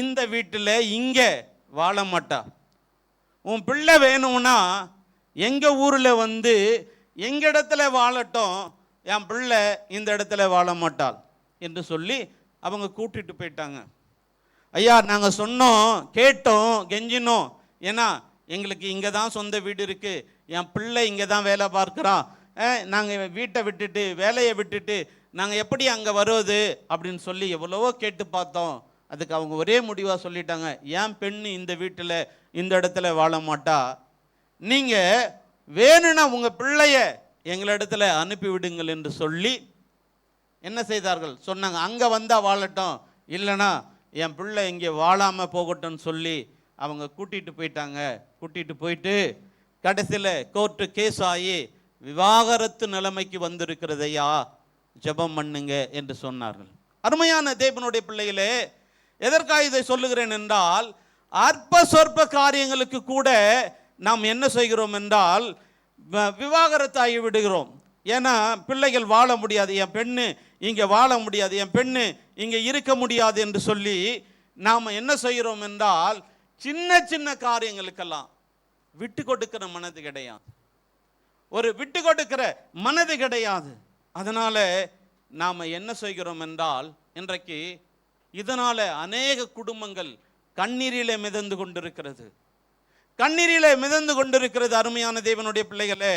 இந்த வீட்டில் இங்கே வாழ மாட்டா, உன் பிள்ளை வேணும்னா எங்கள் ஊரில் வந்து எங்கள் இடத்துல வாழட்டும், என் பிள்ளை இந்த இடத்துல வாழ மாட்டாள் என்று சொல்லி அவங்க கூட்டிட்டு போயிட்டாங்க. ஐயா நாங்கள் சொன்னோம், கேட்டோம், கெஞ்சினோம். ஏன்னா எங்களுக்கு இங்கே தான் சொந்த வீடு இருக்குது, என் பிள்ளை இங்கே தான் வேலை பார்க்குறான், நாங்கள் வீட்டை விட்டுட்டு வேலையை விட்டுட்டு நாங்கள் எப்படி அங்கே வருவது அப்படின்னு சொல்லி எவ்வளவோ கேட்டு பார்த்தோம். அதுக்கு அவங்க ஒரே முடிவாக சொல்லிட்டாங்க, என் பெண்ணு இந்த வீட்டில் இந்த இடத்துல வாழ மாட்டா, நீங்கள் வேணும்னா உங்கள் பிள்ளைய எங்களிடத்துல அனுப்பிவிடுங்கள் என்று சொல்லி என்ன செய்தார்கள் சொன்னாங்க, அங்கே வந்தால் வாழட்டும், இல்லைனா என் பிள்ளை இங்கே வாழாமல் போகட்டும்னு சொல்லி அவங்க கூட்டிகிட்டு போயிட்டாங்க. கூட்டிகிட்டு போயிட்டு கடைசியில் கோர்ட்டு கேஸ் ஆகி விவாகரத்து நிலைமைக்கு வந்திருக்கிறதையா, ஜெபம் பண்ணுங்க என்று சொன்னார்கள். அருமையான தேவனுடைய பிள்ளைகளே, எதற்காக இதை சொல்லுகிறேன் என்றால், அற்ப சொற்ப காரியங்களுக்கு கூட நாம் என்ன செய்கிறோம் என்றால் விவாகரத்து ஆகி விடுகிறோம். ஏன்னா பிள்ளைகள் வாழ முடியாது, என் பெண்ணு இங்கே வாழ முடியாது, என் பெண்ணு இங்கே இருக்க முடியாது என்று சொல்லி நாம் என்ன செய்கிறோம் என்றால் சின்ன சின்ன காரியங்களுக்கெல்லாம் விட்டு கொடுக்கிற மனது கிடையாது, ஒரு விட்டு கொடுக்கிற மனது கிடையாது. அதனால் நாம் என்ன செய்கிறோம் என்றால் இன்றைக்கு இதனால் அநேக குடும்பங்கள் கண்ணீரிலே மிதந்து கொண்டிருக்கிறது, கண்ணீரிலே மிதந்து கொண்டிருக்கிறது. அருமையான தேவனுடைய பிள்ளைகளே,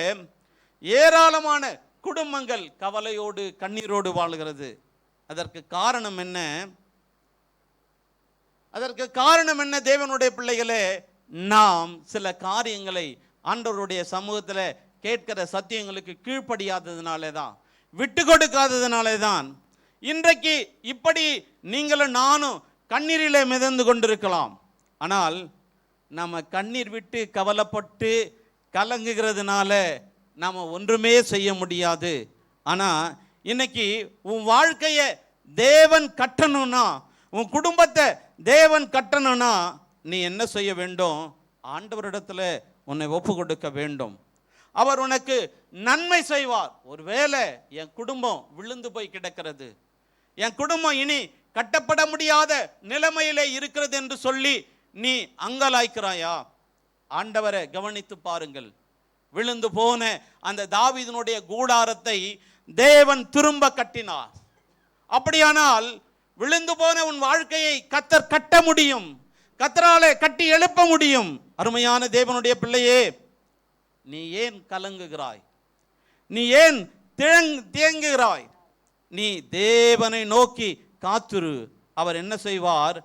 ஏராளமான குடும்பங்கள் கவலையோடு கண்ணீரோடு வாழ்கிறது. அதற்கு காரணம் என்ன? அதற்கு காரணம் என்ன தேவனுடைய பிள்ளைகளே? நாம் சில காரியங்களை ஆண்டவருடைய சமூகத்தில் கேட்கிற சத்தியங்களுக்கு கீழ்ப்படியாததுனாலே தான். விட்டு கொடுக்காததுனாலே தான் இன்றைக்கு இப்படி நீங்களும் நானும் கண்ணீரிலே மிதந்து கொண்டிருக்கலாம். ஆனால் நம்ம கண்ணீர் விட்டு கவலைப்பட்டு கலங்குகிறதுனால நாம் ஒன்றுமே செய்ய முடியாது. ஆனால் இன்னைக்கு உன் வாழ்க்கையை தேவன் கட்டணும்னா, உன் குடும்பத்தை தேவன் கட்டணும்னா நீ என்ன செய்ய வேண்டும்? ஆண்டவரிடத்தில் உன்னை ஒப்பு கொடுக்க வேண்டும். அவர் உனக்கு நன்மை செய்வார். ஒருவேளை என் குடும்பம் விழுந்து போய் கிடக்கிறது, என் குடும்பம் இனி கட்டப்பட முடியாத நிலைமையிலே இருக்கிறது என்று சொல்லி நீ அங்கலாய்க்கிறாயா? ஆண்டவரை கவனித்து பாருங்கள். விழுந்து போன அந்த தாவீதினுடைய கூடாரத்தை தேவன் திரும்ப கட்டினார். அப்படியானால் விழுந்து போன உன் வாழ்க்கையை கர்த்தர் கட்ட முடியும், கர்த்தராலே கட்டி எழுப்ப முடியும். அருமையான தேவனுடைய பிள்ளையே, நீ ஏன் கலங்குகிறாய்? நீ ஏன் தேங்குகிறாய்? நீ தேவனை நோக்கி காத்திரு. அவர் என்ன செய்வார்?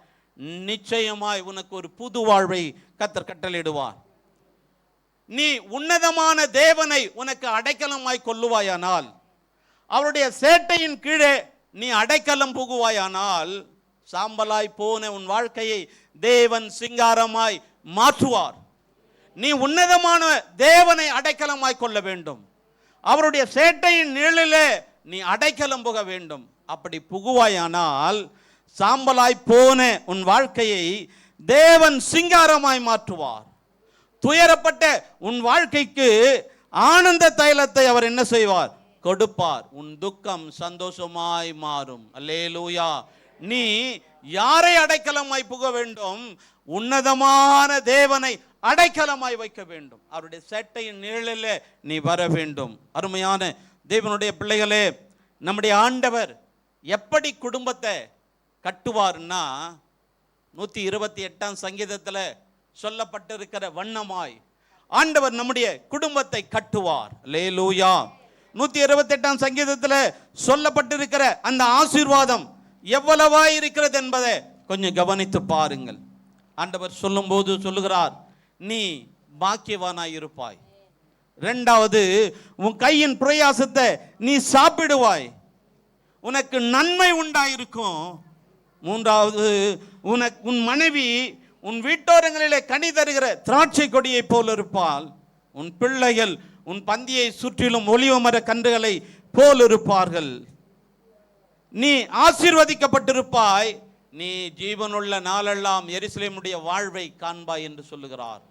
நிச்சயமாய் உனக்கு ஒரு புது வாழ்வை கர்த்தர் கட்டளையிடுவார். நீ உன்னதமான தேவனை உனக்கு அடைக்கலமாய் கொள்ளுவாயானால், அவருடைய சேட்டையின் கீழே நீ அடைக்கலம் புகுவாயானால், சாம்பலாய் போன உன் வாழ்க்கையை தேவன் சிங்காரமாய் மாற்றுவார். நீ உன்னதமான தேவனை அடைக்கலமாய் கொள்ள வேண்டும். அவருடைய சேட்டையின் நிழலிலே நீ அடைக்கலம் புக வேண்டும். அப்படி புகுவாயானால் சாம்பலாய் போன உன் வாழ்க்கையை தேவன் சிங்காரமாய் மாற்றுவார். துயரப்பட்ட உன் வாழ்க்கைக்கு ஆனந்த தைலத்தை அவர் என்ன செய்வார்? கொடுப்பார். உன் துக்கம் சந்தோஷமாய் மாறும். அல்லேலூயா. நீ யாரை அடைக்கலமாய் புக வேண்டும்? உன்னதமான தேவனை அடைக்கலமாய் வைக்க வேண்டும். அவருடைய சேட்டையின் நிழலிலே நீ வர வேண்டும். அருமையான தேவனுடைய பிள்ளைகளே, நம்முடைய ஆண்டவர் எப்படி குடும்பத்தை கட்டுவார்னா, 128ஆம் சங்கீதத்தில் சொல்லப்பட்டிருக்கிற வண்ணமாய் ஆண்டவர் நம்முடைய குடும்பத்தை கட்டுவார். அல்லேலூயா. 128ஆம் சங்கீதத்தில் சொல்லப்பட்டிருக்கிற அந்த ஆசீர்வாதம் எவ்வளவாய் இருக்கிறது என்பதை கொஞ்சம் கவனித்து பாருங்கள். ஆண்டவர் சொல்லும்போது சொல்லுகிறார், நீ பாக்கியவானாய் இருப்பாய். இரண்டாவது, உன் கையின் பிரயாசத்தை நீ சாப்பிடுவாய், உனக்கு நன்மை உண்டாயிருக்கும். மூன்றாவது, உன் மனைவி உன் வீட்டோரங்களிலே கனி தருகிற திராட்சை கொடியை போல் இருப்பாள். உன் பிள்ளைகள் உன் பந்தியை சுற்றிலும் ஒலிவ மர கன்றுகளை போல் இருப்பார்கள். நீ ஆசீர்வதிக்கப்பட்டிருப்பாய். நீ ஜீவனுள்ள நாளெல்லாம் எருசலேமுடைய வாழ்வை காண்பாய் என்று சொல்லுகிறார்.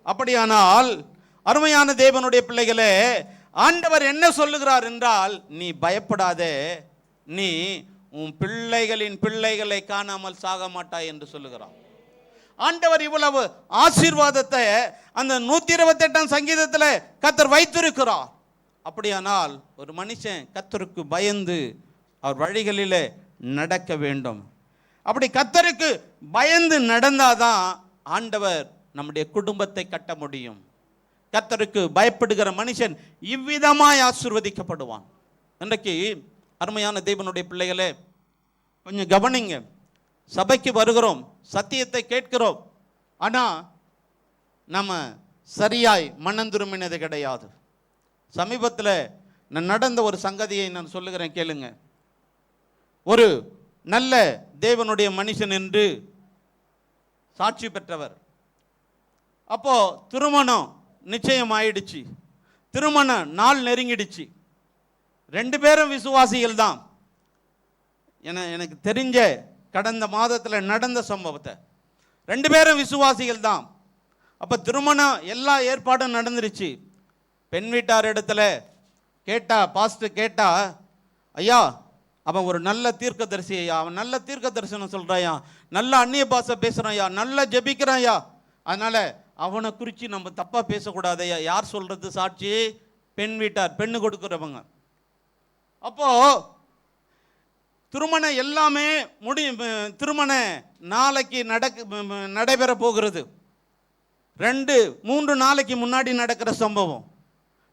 அப்படியானால் அருமையான தேவனுடைய பிள்ளைகளே, ஆண்டவர் என்ன சொல்லுகிறார் என்றால், நீ பயப்படாதே, நீ உன் பிள்ளைகளின் பிள்ளைகளை காணாமல் சாக மாட்டாய் என்று சொல்லுகிறார். ஆண்டவர் இவ்வளவு ஆசீர்வாதத்தை அந்த 128ஆம் சங்கீதத்தில் கர்த்தர் வைத்திருக்கிறார். அப்படியானால் ஒரு மனுஷன் கர்த்தருக்கு பயந்து அவர் வழிகளிலே நடக்க வேண்டும். அப்படி கர்த்தருக்கு பயந்து நடந்தாதான் ஆண்டவர் நம்முடைய குடும்பத்தை கட்ட முடியும். கர்த்தருக்கு பயப்படுகிற மனுஷன் இவ்விதமாய் ஆசீர்வதிக்கப்படுவான். இன்றைக்கு அருமையான தேவனுடைய பிள்ளைகளே, கொஞ்சம் கவனிங்க. சபைக்கு வருகிறோம், சத்தியத்தை கேட்கிறோம், ஆனால் நம்ம சரியாய் மனம் திரும்பினது கிடையாது. சமீபத்தில் நான் நடந்த ஒரு சங்கதியை நான் சொல்லுகிறேன், கேளுங்க. ஒரு நல்ல தேவனுடைய மனுஷன் என்று சாட்சி பெற்றவர். அப்போ திருமணம் நிச்சயம் ஆயிடுச்சு, திருமண நாள் நெருங்கிடுச்சு. 2 பேரும் விசுவாசிகள் தான். எனக்கு தெரிஞ்ச கடந்த மாதத்தில் நடந்த சம்பவத்தை, 2 பேரும் விசுவாசிகள் தான். அப்போ திருமணம் எல்லா ஏற்பாடும் நடந்துருச்சு. பெண் வீட்டார் இடத்துல கேட்டா, பாஸ்டர் கேட்டா, ஐயா அவன் ஒரு நல்ல தீர்க்கதரிசி ஐயா, அவன் நல்ல தீர்க்க தரிசனம் சொல்கிறாயா, நல்ல அந்நிய பாஷை பேசுகிறான் ஐயா, நல்லா ஜெபிக்கிறான் ஐயா, அதனால் அவனை குறித்து நம்ம தப்பாக பேசக்கூடாது ஐயா. யார் சொல்கிறது சாட்சி? பெண் வீட்டார், பெண்ணு கொடுக்குறவங்க. அப்போது திருமணம் எல்லாமே திருமண நாளைக்கு நடைபெற போகிறது. 2-3 நாளைக்கு முன்னாடி நடக்கிற சம்பவம்.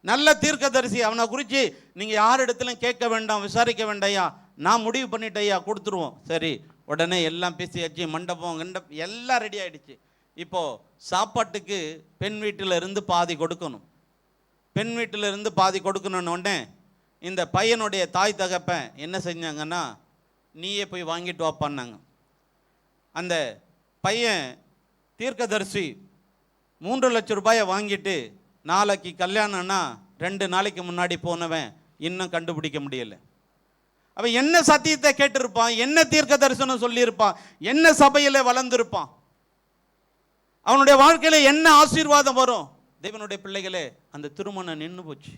நல்ல தீர்க்கதரிசி, அவனை குறித்து நீங்கள் யார் இடத்துலையும் கேட்க வேண்டாம், விசாரிக்க வேண்டாயா, நான் முடிவு பண்ணிட்டேயா, கொடுத்துருவோம். சரி, உடனே எல்லாம் பேசியாச்சு, மண்டபம் எல்லாம் ரெடி ஆகிடுச்சு. இப்போது சாப்பாட்டுக்கு பெண் வீட்டில் இருந்து பாதி கொடுக்கணும். பெண் வீட்டில் இருந்து பாதி கொடுக்கணுன்னு உடனே இந்த பையனுடைய தாய் தகப்பன் என்ன செஞ்சாங்கன்னா, நீயே போய் வாங்கிட்டு வாப்பான்னாங்க. அந்த பையன் தீர்க்கதரிசி 3 லட்சம் ரூபாயை வாங்கிட்டு நாளைக்கு கல்யாணம்னா 2 நாளைக்கு முன்னாடி போனவன் இன்னும் கண்டுபிடிக்க முடியலை. அவன் என்ன சத்தியத்தை கேட்டிருப்பான், என்ன தீர்க்க தரிசனம் சொல்லியிருப்பான், என்ன சபையில் வளர்ந்திருப்பான், அவனுடைய வாழ்க்கையில என்ன ஆசீர்வாதம் வரும்? தேவனுடைய பிள்ளைகளே, அந்த திருமணம் நின்று போச்சு.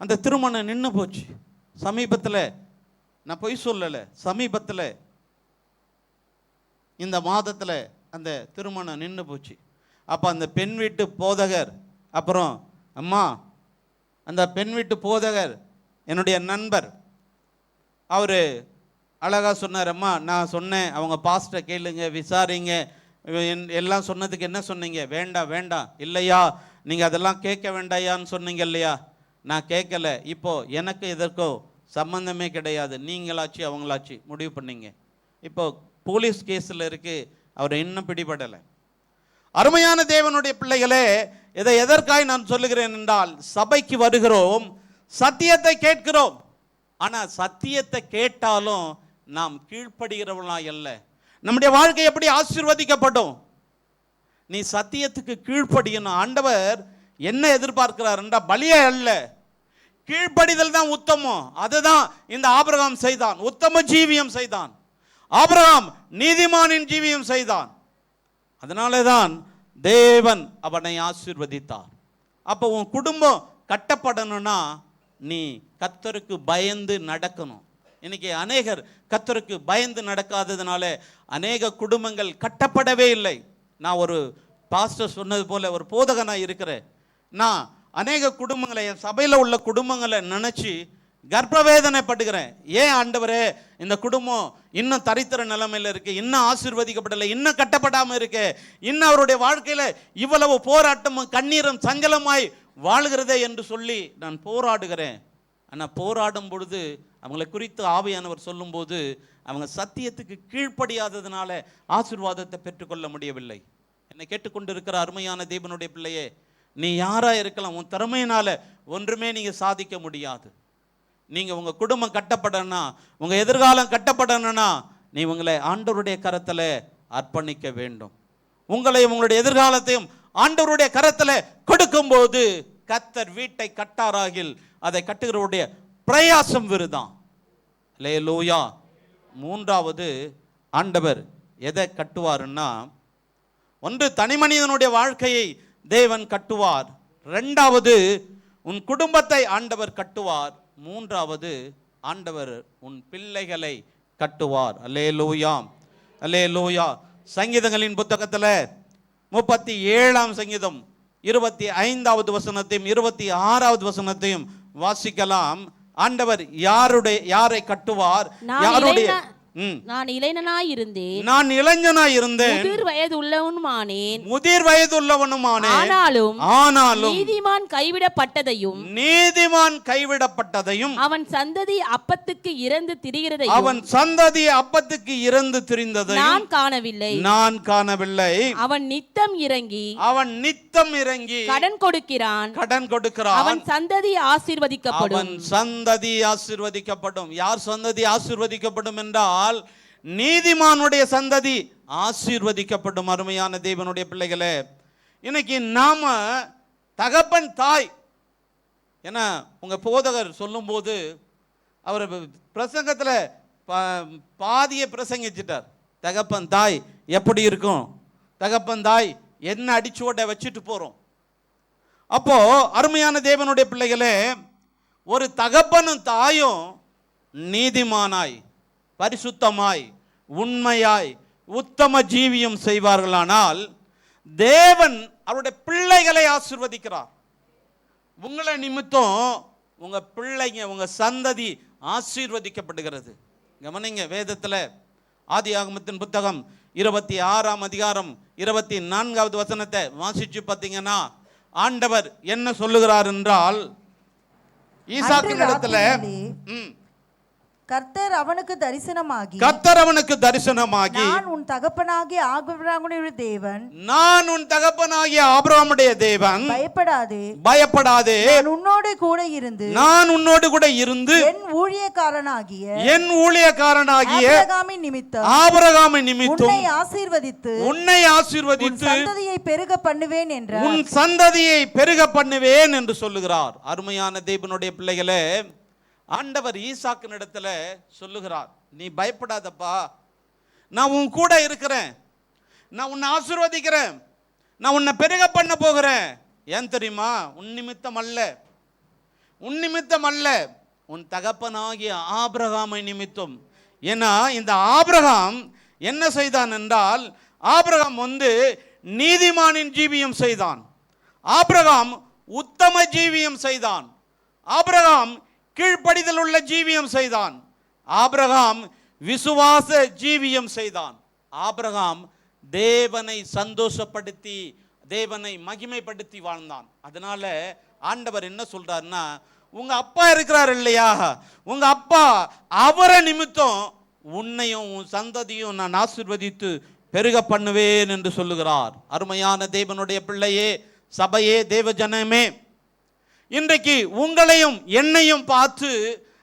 அந்த திருமணம் நின்று போச்சு. சமீபத்தில், நான் பொய் சொல்லலை, சமீபத்தில் இந்த மாதத்தில் அந்த திருமணம் நின்று போச்சு. அப்போ அந்த பெண் வீட்டு போதகர், அப்புறம் அம்மா, அந்த பெண் வீட்டு போதகர் என்னுடைய நண்பர், அவர் அழகாக சொன்னார், அம்மா நான் சொன்னேன், அவங்க பாஸ்ட்டை கேளுங்க, விசாரிங்க, எல்லாம் சொன்னதுக்கு என்ன சொன்னீங்க? வேண்டாம் வேண்டாம், இல்லையா நீங்கள் அதெல்லாம் கேட்க வேண்டாயான்னு சொன்னீங்க இல்லையா? நான் கேட்கல. இப்போ எனக்கு இதற்கோ சம்பந்தமே கிடையாது, நீங்களாச்சு அவங்களாச்சு முடிவு பண்ணீங்க. இப்போ போலீஸ் கேஸில் இருக்குது, அவர் இன்னும் பிடிபடலை. அருமையான தேவனுடைய பிள்ளைகளே, இதை எதற்காக நான் சொல்லுகிறேன் என்றால், சபைக்கு வருகிறோம், சத்தியத்தை கேட்கிறோம். ஆனால் சத்தியத்தை கேட்டாலும் நாம் கீழ்ப்படுகிறவர்களா அல்ல. நம்முடைய வாழ்க்கை எப்படி ஆசீர்வதிக்கப்படும்? நீ சத்தியத்துக்கு கீழ்ப்படியணும். ஆண்டவர் என்ன எதிர்பார்க்கிறார் என்றால், பலியே அல்ல, கீழ்ப்படிதல் தான் உத்தமம். அதுதான் இந்த ஆபிரகாம் செய்தான், உத்தம ஜீவியம் செய்தான். ஆபிரகாம் நீதிமானின் ஜீவியம் செய்தான். அதனாலே தான் தேவன் அவனை ஆசீர்வதித்தார். அப்போ உன் குடும்பம் கட்டப்படணும்னா நீ கர்த்தருக்கு பயந்து நடக்கணும். இன்னைக்கு அநேகர் கர்த்தருக்கு பயந்து நடக்காததுனால அநேக குடும்பங்கள் கட்டப்படவே இல்லை. நான் ஒரு பாஸ்டர் சொன்னது போல ஒரு போதகனாக இருக்கிறேன். நான் அநேக குடும்பங்களை, என் சபையில் உள்ள குடும்பங்களை நினச்சி கர்ப்பவேதனைப்படுகிறேன். ஏன் ஆண்டவரே இந்த குடும்பம் இன்னும் தரித்திர நிலைமையில் இருக்கு, இன்னும் ஆசீர்வதிக்கப்படலை, இன்னும் கட்டப்படாமல் இருக்கு, இன்னும் அவருடைய வாழ்க்கையில் இவ்வளவு போராட்டமும் கண்ணீரும் சஞ்சலமாய் வாழ்கிறதே என்று சொல்லி நான் போராடுகிறேன். ஆனால் போராடும் பொழுது அவங்களை குறித்து ஆவியானவர் சொல்லும்போது அவங்க சத்தியத்துக்கு கீழ்ப்படியாததுனால ஆசீர்வாதத்தை பெற்றுக்கொள்ள முடியவில்லை. என்னை கேட்டுக்கொண்டு இருக்கிற அருமையான தேவனுடைய பிள்ளையே, நீ யாரா இருக்கலாம், உன் திறமையினால ஒன்றுமே நீங்க சாதிக்க முடியாது. நீங்க உங்க குடும்பம் கட்டப்படணும்னா, உங்க எதிர்காலம் கட்டப்படணும்னா, நீ உங்களை ஆண்டவருடைய கரத்துல அர்ப்பணிக்க வேண்டும். உங்களையும் உங்களுடைய எதிர்காலத்தையும் ஆண்டவருடைய கரத்துல கொடுக்கும்போது கர்த்தர் வீட்டை கட்டாராகில் அதை கட்டுகிறவருடைய பிரயாசம் விருதான். அல்லேலூயா. மூன்றாவது, ஆண்டவர் எதை கட்டுவாருன்னா, ஒன்று தனி மனிதனுடைய வாழ்க்கையை தேவன் கட்டுவார், இரண்டாவது உன் குடும்பத்தை ஆண்டவர் கட்டுவார், மூன்றாவது ஆண்டவர் உன் பிள்ளைகளை கட்டுவார். அல்லேலூயா, அல்லேலூயா. சங்கீதங்களின் புத்தகத்தில் 37ஆம் சங்கீதம் 25வது வசனத்தையும் 26வது வசனத்தையும் வாசிக்கலாம். ஆண்டவர் யாரை கட்டுவார்? யாருடைய? நான் இளைஞனாய் இருந்தேன், நான் இளைஞனாய் இருந்தேன், முதிர் வயது உள்ளவனுமானேன், முதிர் வயது உள்ளவனுமானேன். ஆனாலும் நீதிமான் கைவிடப்பட்டதையும், நீதிமான் கைவிடப்பட்டதையும், அவன் சந்ததி அப்பத்துக்கு இறந்து திரிகிறதையும், அவன் சந்ததி அப்பத்துக்கு இறந்து திரிந்ததையும் நான் காணவில்லை, நான் காணவில்லை. அவன் நித்தம் இறங்கி, அவன் நித்தம் இறங்கி கடன் கொடுக்கிறான், கடன் கொடுக்கிறான். அவன் சந்ததி ஆசீர்வதிக்கப்படும், அவன் சந்ததி ஆசீர்வதிக்கப்படும். யார் சந்ததி ஆசீர்வதிக்கப்படும் என்றால், நீதிமானுடைய சந்ததி ஆசீர்வதிக்கப்படும். அருமையான தேவனுடைய பிள்ளைகளே, இன்னைக்கு நாம தகப்பன் தாய், ஏன்னா உங்க போதகர் சொல்லும்போது அவர் பிரசங்கத்தில் பாதியை பிரசங்கிச்சிட்டார். தகப்பன் தாய் எப்படி இருக்கும், தகப்பன் தாய் என்ன அடிச்சுவட்டை வச்சுட்டு போறோம். அப்போ அருமையான தேவனுடைய பிள்ளைகளே, ஒரு தகப்பனும் தாயும் நீதிமானாய், பரிசுத்தமாய், உண்மையாய், உத்தம ஜீவியம் செய்வார்களானால் தேவன் அவருடைய பிள்ளைகளை ஆசீர்வதிக்கிறார். உங்களை நிமித்தம் உங்க பிள்ளைங்க, உங்க சந்ததி ஆசீர்வதிக்கப்படுகிறது. கவனிங்க, வேதத்தில் ஆதியாகமத்தின் புத்தகம் 26ஆம் அதிகாரம் 24வது வசனத்தை வாசிச்சு பார்த்தீங்கன்னா, ஆண்டவர் என்ன சொல்லுகிறார் என்றால், ஈசாக்கின் இடத்துல கர்த்தர் அவனுக்கு தரிசனமாகி கர்த்தர் அவனுக்கு தரிசனமாகி, நான் உன் தகப்பனாகிய ஆபிரகாமுடைய தேவன், நான் உன் தகப்பனாகிய ஆபிரகாமுடைய தேவன், பயப்படாதே பயப்படாதே, நான் உன்னோடு கூட இருந்து நான் உன்னோடு கூட இருந்து என் ஊழியக்காரனாகிய ஆபிரகாமின் நிமித்தம் ஆபிரகாமின் நிமித்தம் உன்னை ஆசீர்வதித்து உன்னை உன் ஆசீர்வதித்து சந்ததியை பெருக பண்ணுவேன் என்றார். உன் சந்ததியை பெருக பண்ணுவேன் என்று சொல்லுகிறார். அருமையான தேவனுடைய பிள்ளைகளே, ஆண்டவர் ஈசாக்கின் இடத்துல சொல்லுகிறார், நீ பயப்படாதப்பா, நான் உன் கூட இருக்கிறேன், நான் உன்னை ஆசீர்வதிக்கிறேன், நான் உன்னை பெருக பண்ண போகிறேன். ஏன் தெரியுமா? உன் நிமித்தம் அல்ல, உன் நிமித்தம் அல்ல, உன் தகப்பனாகிய ஆபிரகாமை நிமித்தம். ஏன்னா இந்த ஆபிரகாம் என்ன செய்தான் என்றால், ஆபிரகாம் நீதிமானின் ஜீவியம் செய்தான், ஆபிரகாம் உத்தம ஜீவியம் செய்தான், ஆபிரகாம் கீழ்ப்படிதல் உள்ள ஜீவியம் செய்தான், ஆபிரகாம் விசுவாச ஜீவியம் செய்தான், ஆபிரகாம் தேவனை சந்தோஷப்படுத்தி தேவனை மகிமைப்படுத்தி வாழ்ந்தான். அதனால ஆண்டவர் என்ன சொல்றாருன்னா, உங்க அப்பா இருக்கிறார் இல்லையா, உங்க அப்பா, அவரை நிமித்தம் உன்னையும் உன் சந்ததியும் நான் ஆசீர்வதித்து பெருக பண்ணுவேன் என்று சொல்லுகிறார். அருமையான தேவனுடைய பிள்ளையே, சபையே, தேவ ஜனமே, இன்றைக்கு உங்களையும் என்னையும் பார்த்து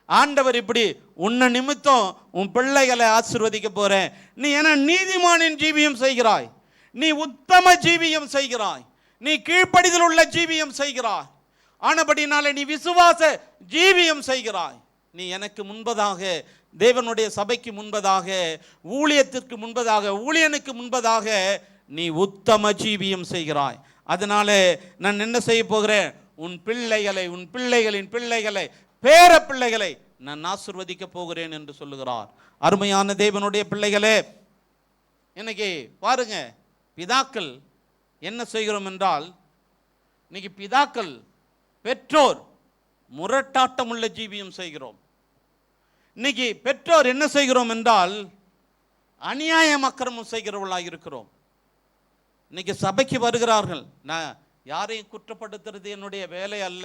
ஆண்டவர் இப்படி உன்னை நிமித்தம் உன் பிள்ளைகளை ஆசீர்வதிக்க போறேன். நீ என நீதிமானின் ஜீவியம் செய்கிறாய், நீ உத்தம ஜீவியம் செய்கிறாய், நீ கீழ்ப்படிதல் உள்ள ஜீவியம் செய்கிறாய், ஆனபடினாலே நீ விசுவாச ஜீவியம் செய்கிறாய். நீ எனக்கு முன்பதாக, தேவனுடைய சபைக்கு முன்பதாக, ஊழியத்திற்கு முன்பதாக, ஊழியனுக்கு முன்பதாக நீ உத்தம ஜீவியம் செய்கிறாய். அதனால நான் என்ன செய்ய போகிறேன்? உன் பிள்ளைகளை, உன் பிள்ளைகளின் பிள்ளைகளை, பேர பிள்ளைகளை நான் ஆசீர்வதிக்க போகிறேன் என்று சொல்லுகிறார். அருமையான தேவனுடைய பிள்ளைகளே, இன்னைக்கு பாருங்க, பிதாக்கள் என்ன செய்கிறோம் என்றால், இன்னைக்கு பிதாக்கள், பெற்றோர் முரட்டாட்டம் உள்ள ஜீவியம் செய்கிறோம். இன்னைக்கு பெற்றோர் என்ன செய்கிறோம் என்றால், அநியாயம் அக்கிரமம் செய்கிறவர்களாக இருக்கிறோம். இன்னைக்கு சபைக்கு வருகிறார்கள், நான் யாரையும் குற்றப்படுத்துறது என்னுடைய வேலை அல்ல.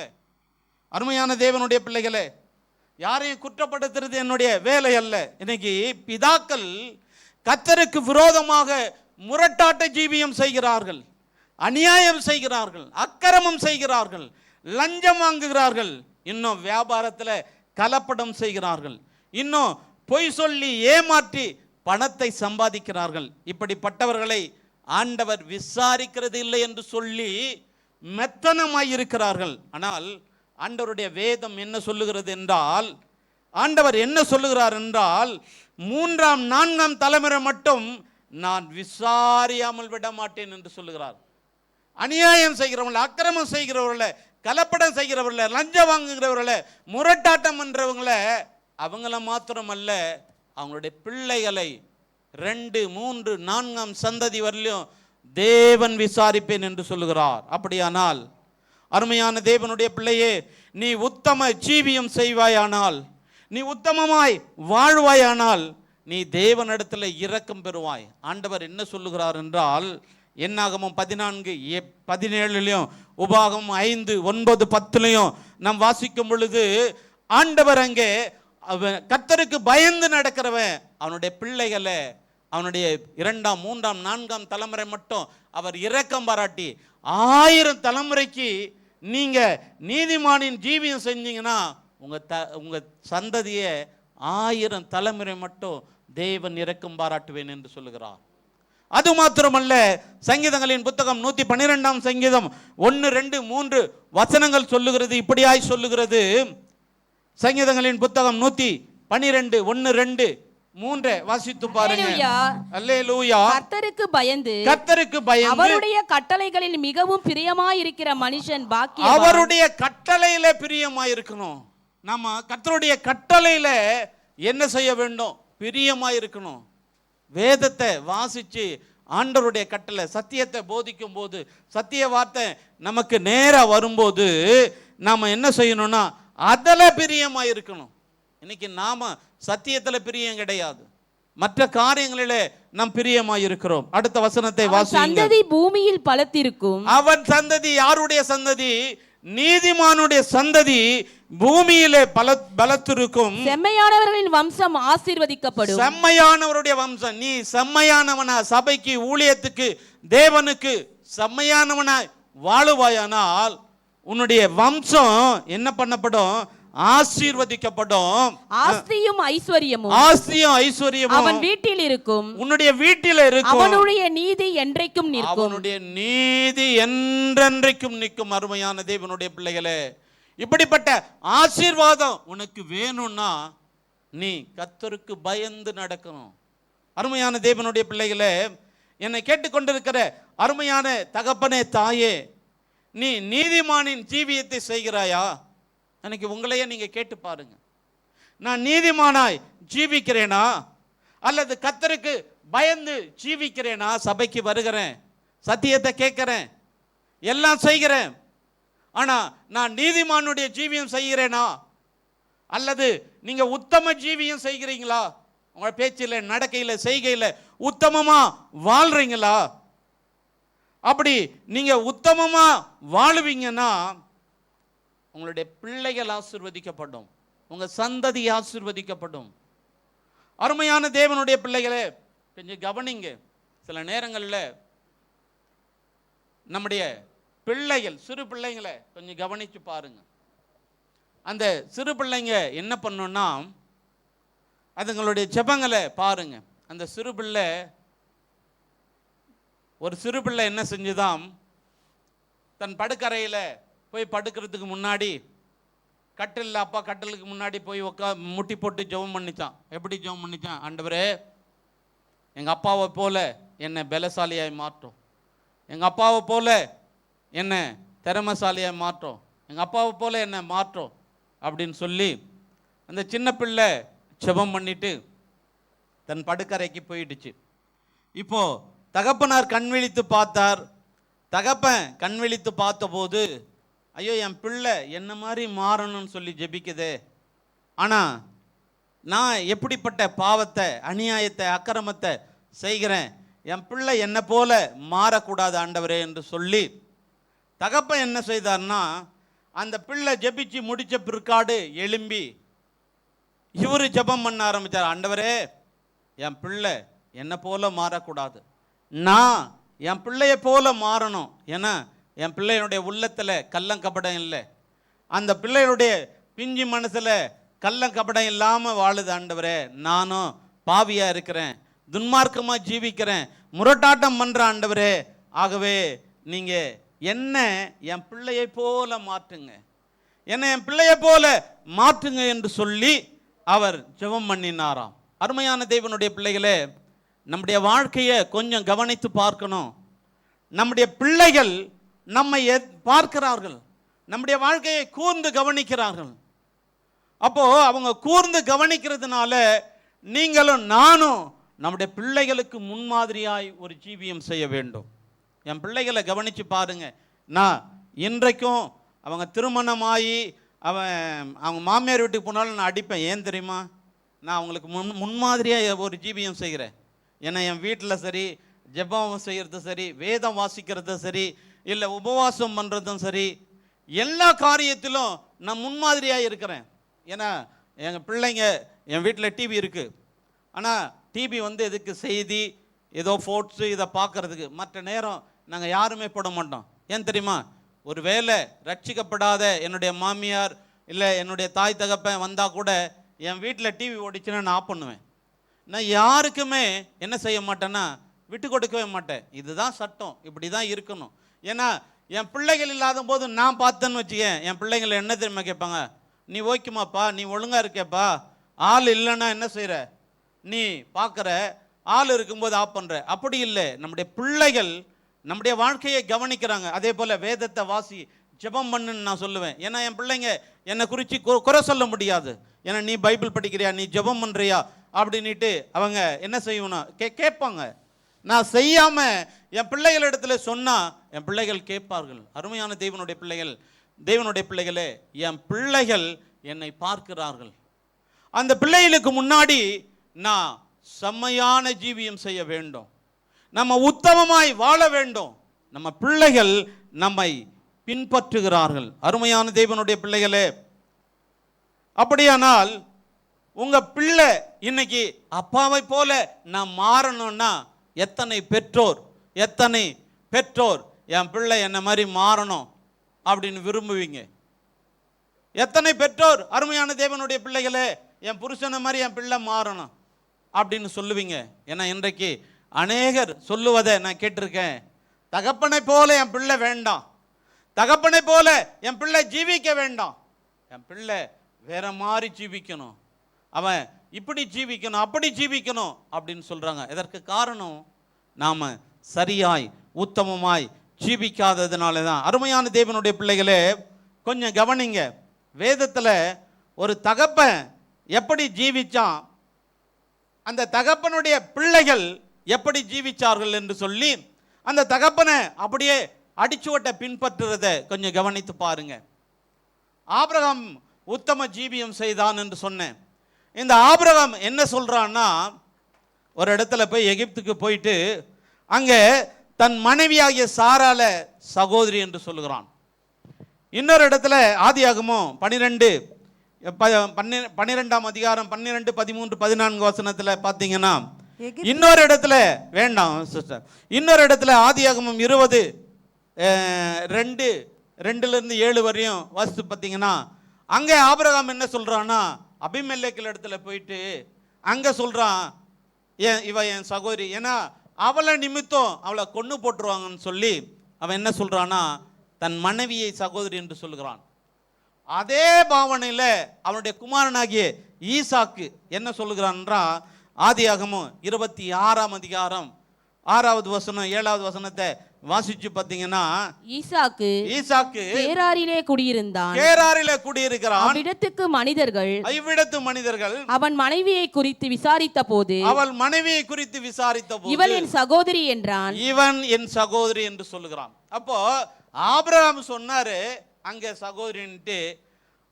அருமையான தேவனுடைய பிள்ளைகளே, யாரையும் குற்றப்படுத்துறது என்னுடைய வேலை அல்ல. இன்னைக்கு பிதாக்கள் கர்த்தருக்கு விரோதமாக முரட்டாட்ட ஜீவியம் செய்கிறார்கள், அநியாயம் செய்கிறார்கள், அக்கிரமம் செய்கிறார்கள், லஞ்சம் வாங்குகிறார்கள், இன்னும் வியாபாரத்தில் கலப்படம் செய்கிறார்கள், இன்னும் பொய் சொல்லி ஏமாற்றி பணத்தை சம்பாதிக்கிறார்கள். இப்படிப்பட்டவர்களை ஆண்டவர் விசாரிக்கிறது இல்லை என்று சொல்லி மெத்தனமாயிருக்கிறார்கள். ஆனால் ஆண்டவருடைய வேதம் என்ன சொல்லுகிறது என்றால், ஆண்டவர் என்ன சொல்லுகிறார் என்றால், 3ஆம் 4ஆம் தலைமுறை மட்டும் நான் விசாரியாமல் விட மாட்டேன் என்று சொல்லுகிறார். அநியாயம் செய்கிறவங்கள, அக்கிரமம் செய்கிறவர்கள, கலப்படம் செய்கிறவர்கள, லஞ்சம் வாங்குகிறவர்கள, முரட்டாட்டம் பண்றவங்கள, அவங்கள மாத்திரமல்ல, அவங்களுடைய பிள்ளைகளை 2, 3, 4ஆம் சந்ததி வரலையும் தேவன் விசாரிப்பேன் என்று சொல்லுகிறார். அப்படியானால் அருமையான தேவனுடைய பிள்ளையே, நீ உத்தம ஜீவியம் செய்வாயானால், நீ உத்தமமாய் வாழ்வாயானால், நீ தேவனிடத்தில் இரக்கம் பெறுவாய். ஆண்டவர் என்ன சொல்லுகிறார் என்றால், என்னாகமம் 14:17 உபாகமம் 5:9, 10 நாம் வாசிக்கும் பொழுது ஆண்டவர் அங்கே கர்த்தருக்கு பயந்து நடக்கிறவன் அவனுடைய பிள்ளைகளை, அவனுடைய 2ஆம் 3ஆம் 4ஆம் தலைமுறை மட்டும் அவர் இரக்கம் பாராட்டி 1000 தலைமுறைக்கு நீங்க நீதிமானின் ஜீவியம் செஞ்சீங்கன்னா உங்க சந்ததியை 1000 தலைமுறை மட்டும் தேவன் இரக்கம் பாராட்டுவேன் என்று சொல்லுகிறார். அது மாத்திரமல்ல, சங்கீதங்களின் புத்தகம் 112ஆம் சங்கீதம் 1, 2, 3 வசனங்கள் சொல்லுகிறது, இப்படியாய் சொல்லுகிறது. சங்கீதங்களின் புத்தகம் 112, 1, 2, 3 வாசித்து பாருங்க. அல்லேலூயா. கர்த்தருக்கு பயந்து அவருடைய கட்டளைகளில் மிகவும் பிரியமாயிருக்கிற மனுஷன் பாக்கியவான். அவருடைய கட்டளையில பிரியமாயிருக்கணும். நம்ம கர்த்தருடைய கட்டளையில என்ன செய்ய வேண்டும்? பிரியமாயிருக்கணும். வேதத்தை வாசிச்சு ஆண்டவருடைய கட்டளை சத்தியத்தை போதிக்கும் போது, சத்திய வார்த்தை நமக்கு நேரா வரும்போது நாம என்ன செய்யணும்னா அதில் பிரியமாயிருக்கணும். இன்னைக்கு நாம சத்தியத்துல பிரியம் கிடையாது, மற்ற காரியங்களிலே நாம் பிரியமாயிருக்கிறோம். அடுத்த வசனத்தை வாசிங்க. சந்ததி பூமியில் பலத்திருக்கும். அவன் சந்ததி யாருடைய சந்ததி? நீதிமானுடைய சந்ததி பூமியிலே பலத்திருக்கும். செம்மையானவர்களின் வம்சம் ஆசீர்வதிக்கப்படும். செம்மையானவருடைய வம்சம். நீ செம்மையானவனா, சபைக்கு, ஊழியத்துக்கு, தேவனுக்கு செம்மையானவனாய் வாழுவாயானால் உன்னுடைய வம்சம் என்ன பண்ணப்படும்? ஆசீர்வதிக்கப்படும். ஆஸ்தியும் ஐஸ்வர்யமும் அவன் வீட்டில் இருக்கும். உன்னுடைய வீட்டில் இருக்கும். அவனுடைய நீதி என்றைக்கும் நிற்கும். அவனுடைய நீதி என்றென்றைக்கும் நிற்கும். அருமையான தேவனுடைய பிள்ளைகளே, இப்படிப்பட்ட ஆசீர்வாதம் உனக்கு வேணும்னா நீ கர்த்தருக்கு பயந்து நடக்கணும். அருமையான தேவனுடைய பிள்ளைகளே, என்னை கேட்டுக்கொண்டிருக்கிற அருமையான தகப்பனே, தாயே, நீ நீதிமானின் ஜீவியத்தை செய்கிறாயா? எனக்கு உங்களையே நீங்க கேட்டு பாருங்க. நான் நீதிமானாய் ஜீவிக்கிறேனா, அல்லது கர்த்தருக்கு பயந்து ஜீவிக்கிறேனா? சபைக்கு வருகிறேன், சத்தியத்தை கேட்கிறேன், எல்லாம் செய்கிறேன், ஆனா நான் நீதிமானுடைய ஜீவியம் செய்கிறேனா? அல்லது நீங்க உத்தம ஜீவியம் செய்கிறீங்களா? உங்க பேச்சில, நடக்கையில, செய்கையில உத்தமமா வாழ்றீங்களா? அப்படி நீங்க உத்தமமா வாழுவீங்கன்னா உங்களுடைய பிள்ளைகள் ஆசீர்வதிக்கப்படும், உங்க சந்ததி ஆசீர்வதிக்கப்படும். அருமையான தேவனுடைய பிள்ளைகளே, கொஞ்சம் கவனிங்க. சில நேரங்களில் நம்முடைய பிள்ளைகள், சிறு பிள்ளைங்களை கொஞ்சம் கவனிச்சு பாருங்க. அந்த சிறு பிள்ளைங்க என்ன பண்ணுன்னா, அதுங்களுடைய ஜெபங்களை பாருங்க. அந்த சிறு பிள்ளை, ஒரு சிறு பிள்ளை என்ன செஞ்சுதான், தன் படுக்கறையில் போய் படுக்கிறதுக்கு முன்னாடி கட்டில், அப்பா கட்டிலுக்கு முன்னாடி போய் முட்டி போட்டு ஜெபம் பண்ணிச்சான். எப்படி ஜெபம் பண்ணிச்சான்? ஆண்டவரே, எங்கள் அப்பாவை போல என்னை பலசாலியாய் மாற்றும், எங்கள் அப்பாவை போல என்னை திறமைசாலியாய் மாற்றும், எங்கள் அப்பாவை போல என்னை மாற்றும் அப்படின்னு சொல்லி அந்த சின்ன பிள்ளை ஜெபம் பண்ணிட்டு தன் படுக்கறைக்கு போயிடுச்சு. இப்போ தகப்பனார் கண் விழித்து பார்த்தார். தகப்பன் கண் விழித்து பார்த்தபோது, ஐயோ, என் பிள்ளை என்ன மாதிரி மாறணும்னு சொல்லி ஜெபிக்குதே, ஆனால் நான் எப்படிப்பட்ட பாவத்தை, அநியாயத்தை, அக்கிரமத்தை செய்கிறேன், என் பிள்ளை என்னை போல மாறக்கூடாது ஆண்டவரே என்று சொல்லி தகப்பன் என்ன செய்தார்னா, அந்த பிள்ளை ஜெபிச்சு முடிச்ச பிற்காடு எழும்பி இவரு ஜெபம் பண்ண ஆரம்பித்தார். ஆண்டவரே, என் பிள்ளை என்னை போல மாறக்கூடாது, நான் என் பிள்ளைய போல மாறணும். ஏன்னா என் பிள்ளையினுடைய உள்ளத்தில் கள்ளங்கபடம் இல்லை, அந்த பிள்ளையுடைய பிஞ்சு மனசில் கள்ளங்கபடம் இல்லாமல் வாழுது. ஆண்டவரே, நானும் பாவியாக இருக்கிறேன், துன்மார்க்கமாக ஜீவிக்கிறேன், முரட்டாட்டம் பண்ணுற ஆண்டவரே, ஆகவே நீங்கள் என்ன என் பிள்ளையை போல மாற்றுங்க, என்னை என் பிள்ளையை போல மாற்றுங்க என்று சொல்லி அவர் ஜெபம் பண்ணினாராம். அருமையான தேவனுடைய பிள்ளைகளே, நம்முடைய வாழ்க்கையை கொஞ்சம் கவனித்து பார்க்கணும். நம்முடைய பிள்ளைகள் நம்மை பார்க்கிறார்கள், நம்முடைய வாழ்க்கையை கூர்ந்து கவனிக்கிறார்கள். அப்போ அவங்க கூர்ந்து கவனிக்கிறதுனால நீங்களும் நானும் நம்முடைய பிள்ளைகளுக்கு முன்மாதிரியாய் ஒரு ஜீவியம் செய்ய வேண்டும். என் பிள்ளைகளை கவனித்து பாருங்க. நான் இன்றைக்கும் அவங்க திருமணமாகி அவங்க மாமியார் வீட்டுக்கு போனாலும் நான் அடிப்பேன். ஏன் தெரியுமா? நான் அவங்களுக்கு முன்மாதிரியாக ஒரு ஜீவியம் செய்கிறேன். ஏன்னா என் வீட்டில் சரி, ஜெபம் செய்கிறது சரி, வேதம் வாசிக்கிறது சரி, இல்லை உபவாசம் பண்ணுறதும் சரி, எல்லா காரியத்திலும் நான் முன்மாதிரியாக இருக்கிறேன். ஏன்னா எங்கள் பிள்ளைங்க, என் வீட்டில் டிவி இருக்குது, ஆனால் டிவி எதுக்கு, செய்தி, ஏதோ ஃபோர்ட்ஸு இதை பார்க்குறதுக்கு. மற்ற நேரம் நாங்கள் யாருமே போட மாட்டோம். ஏன் தெரியுமா? ஒரு வேளை ரட்சிக்கப்படாத என்னுடைய மாமியார் இல்லை என்னுடைய தாய் தகப்பன் வந்தால் கூட என் வீட்டில் டிவி ஓடிச்சுன்னா நான் ஆஃப் பண்ணுவேன். நான் யாருக்குமே என்ன செய்ய மாட்டேன்னா விட்டு கொடுக்கவே மாட்டேன். இதுதான் சட்டம், இப்படி தான் இருக்கணும். ஏன்னா என் பிள்ளைகள் இல்லாத போது நான் பார்த்தேன்னு வச்சுக்கேன், என் பிள்ளைங்களை என்ன தெரியுமா கேட்பாங்க, நீ ஓகேமாப்பா, நீ ஒழுங்காக இருக்கேப்பா, ஆள் இல்லைன்னா என்ன செய்கிற, நீ பார்க்குற, ஆள் இருக்கும்போது ஆஃப் பண்ணுற. அப்படி இல்லை, நம்முடைய பிள்ளைகள் நம்முடைய வாழ்க்கையை கவனிக்கிறாங்க. அதே போல் வேதத்தை வாசி, ஜெபம் பண்ணுன்னு நான் சொல்லுவேன். ஏன்னா என் பிள்ளைங்க என்னை குறித்து குறை சொல்ல முடியாது. ஏன்னா நீ பைபிள் படிக்கிறியா, நீ ஜெபம் பண்ணுறியா அப்படின்ட்டு அவங்க என்ன செய்யணும் கேட்பாங்க. நான் செய்யாமல் என் பிள்ளைகள் இடத்துல சொன்னால் என் பிள்ளைகள் கேட்பார்கள். அருமையான தேவனுடைய பிள்ளைகளே, என் பிள்ளைகள் என்னை பார்க்கிறார்கள். அந்த பிள்ளைகளுக்கு முன்னாடி நான் செம்மையான ஜீவியம் செய்ய வேண்டும், நம்ம உத்தமமாய் வாழ வேண்டும். நம்ம பிள்ளைகள் நம்மை பின்பற்றுகிறார்கள். அருமையான தேவனுடைய பிள்ளைகளே, அப்படியானால் உங்க பிள்ளை இன்னைக்கு அப்பாவை போல நான் மாறணும்னா எத்தனை பெற்றோர் என் பிள்ளை என்ன மாதிரி மாறணும் அப்படின்னு விரும்புவீங்க? எத்தனை பெற்றோர் அருமையான தேவனுடைய பிள்ளைகளே என் புருஷனை மாதிரி என் பிள்ளை மாறணும் அப்படின்னு சொல்லுவீங்க? ஏன்னா இன்றைக்கு அநேகர் சொல்லுவதை நான் கேட்டிருக்கேன். தகப்பனை போல என் பிள்ளை வேண்டாம், தகப்பனை போல என் பிள்ளை ஜீவிக்க வேண்டாம், என் பிள்ளை வேற மாதிரி ஜீவிக்கணும், அவன் இப்படி ஜீவிக்கணும் அப்படி ஜீவிக்கணும் அப்படின்னு சொல்றாங்க. இதற்கு காரணம் நாம சரியாய் உத்தமமாய் ஜீவிக்காததுனால தான். அருமையான தேவனுடைய பிள்ளைகளே, கொஞ்சம் கவனிங்க. வேதத்துல ஒரு தகப்பன் எப்படி ஜீவிச்சான், அந்த தகப்பனுடைய பிள்ளைகள் எப்படி ஜீவிச்சார்கள் என்று சொல்லி அந்த தகப்பனை அப்படியே அடிச்சுவட்டை பின்பற்றுறத கொஞ்சம் கவனித்து பாருங்க. ஆபிரகாம் உத்தம ஜீவியம் செய்தான் என்று சொன்னேன். இந்த ஆபிரகாம் என்ன சொல்றான்னா, ஒரு இடத்துல போய் எகிப்துக்கு போயிட்டு அங்கே தன் மனைவியாகிய சாரால சகோதரி என்று சொல்லுகிறான். இன்னொரு இடத்துல ஆதியாகமம் 12ஆம் அதிகாரம் 12, 13, 14 வசனத்துல பார்த்தீங்கன்னா, இன்னொரு இடத்துல வேண்டாம் சிஸ்டர், இன்னொரு இடத்துல ஆதியாகமம் 20:2-7 வரையும் வாசித்து பார்த்தீங்கன்னா, அங்கே ஆபிரகாம் என்ன சொல்றான்னா, அபிமெலேக்கு இடத்துல போயிட்டு அங்க சொல்றான், இவ என் சகோதரி, ஏன்னா அவளை நிமித்தம் அவளை கொன்னு போட்டுருவாங்கன்னு சொல்லி அவன் என்ன சொல்றான்னா தன் மனைவியை சகோதரி என்று சொல்லுகிறான். அதே பாவனையில் அவனுடைய குமாரனாகிய ஈசாக்கு என்ன சொல்லுகிறான்றா, ஆதியாகமம் 26ஆம் அதிகாரம் 6வது வசனம் 7வது வசனத்தை வாசிச்சு பார்த்தீங்கன்னா, ஈசாக்கு கேராரிலே குடியிருக்கிறான். அவ்விடத்து மனிதர்கள் அவன் மனைவியை குறித்து விசாரித்த போது இவள் என் சகோதரி என்றான். இவன் என் சகோதரி என்று சொல்லுகிறான். அப்போ ஆபிரகாம் சொன்னாரு அங்க சகோதரின்ட்டு,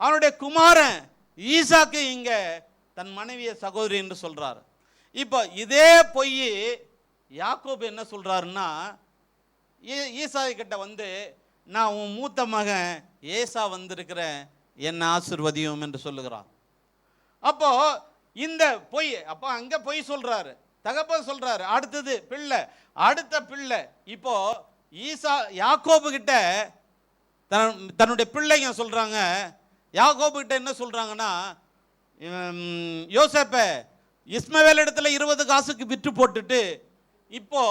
அவனுடைய குமாரன் ஈசாக்கு இங்க தன் மனைவியை சகோதரி என்று சொல்றாரு. இப்போ இதே பொய் யாக்கோபு என்ன சொல்றாருன்னா, ஈசாய் கிட்ட வந்து நான் உன் மூத்த மகன் ஏசா வந்திருக்கிறேன், என்ன ஆசீர்வதியும் என்று சொல்லுகிறான். அப்போ இந்த பொய், அப்போ அங்க பொய் சொல்றாரு, தகப்பன் சொல்றாரு, அடுத்தது பிள்ளை, அடுத்த பிள்ளை. இப்போ யாக்கோபு கிட்ட தன்னுடைய பிள்ளைங்க சொல்றாங்க, யாக்கோபு கிட்ட என்ன சொல்றாங்கன்னா, யோசேப்பை இஸ்மவேல் இடத்துல 20 காசுக்கு விற்று போட்டுட்டு இப்போ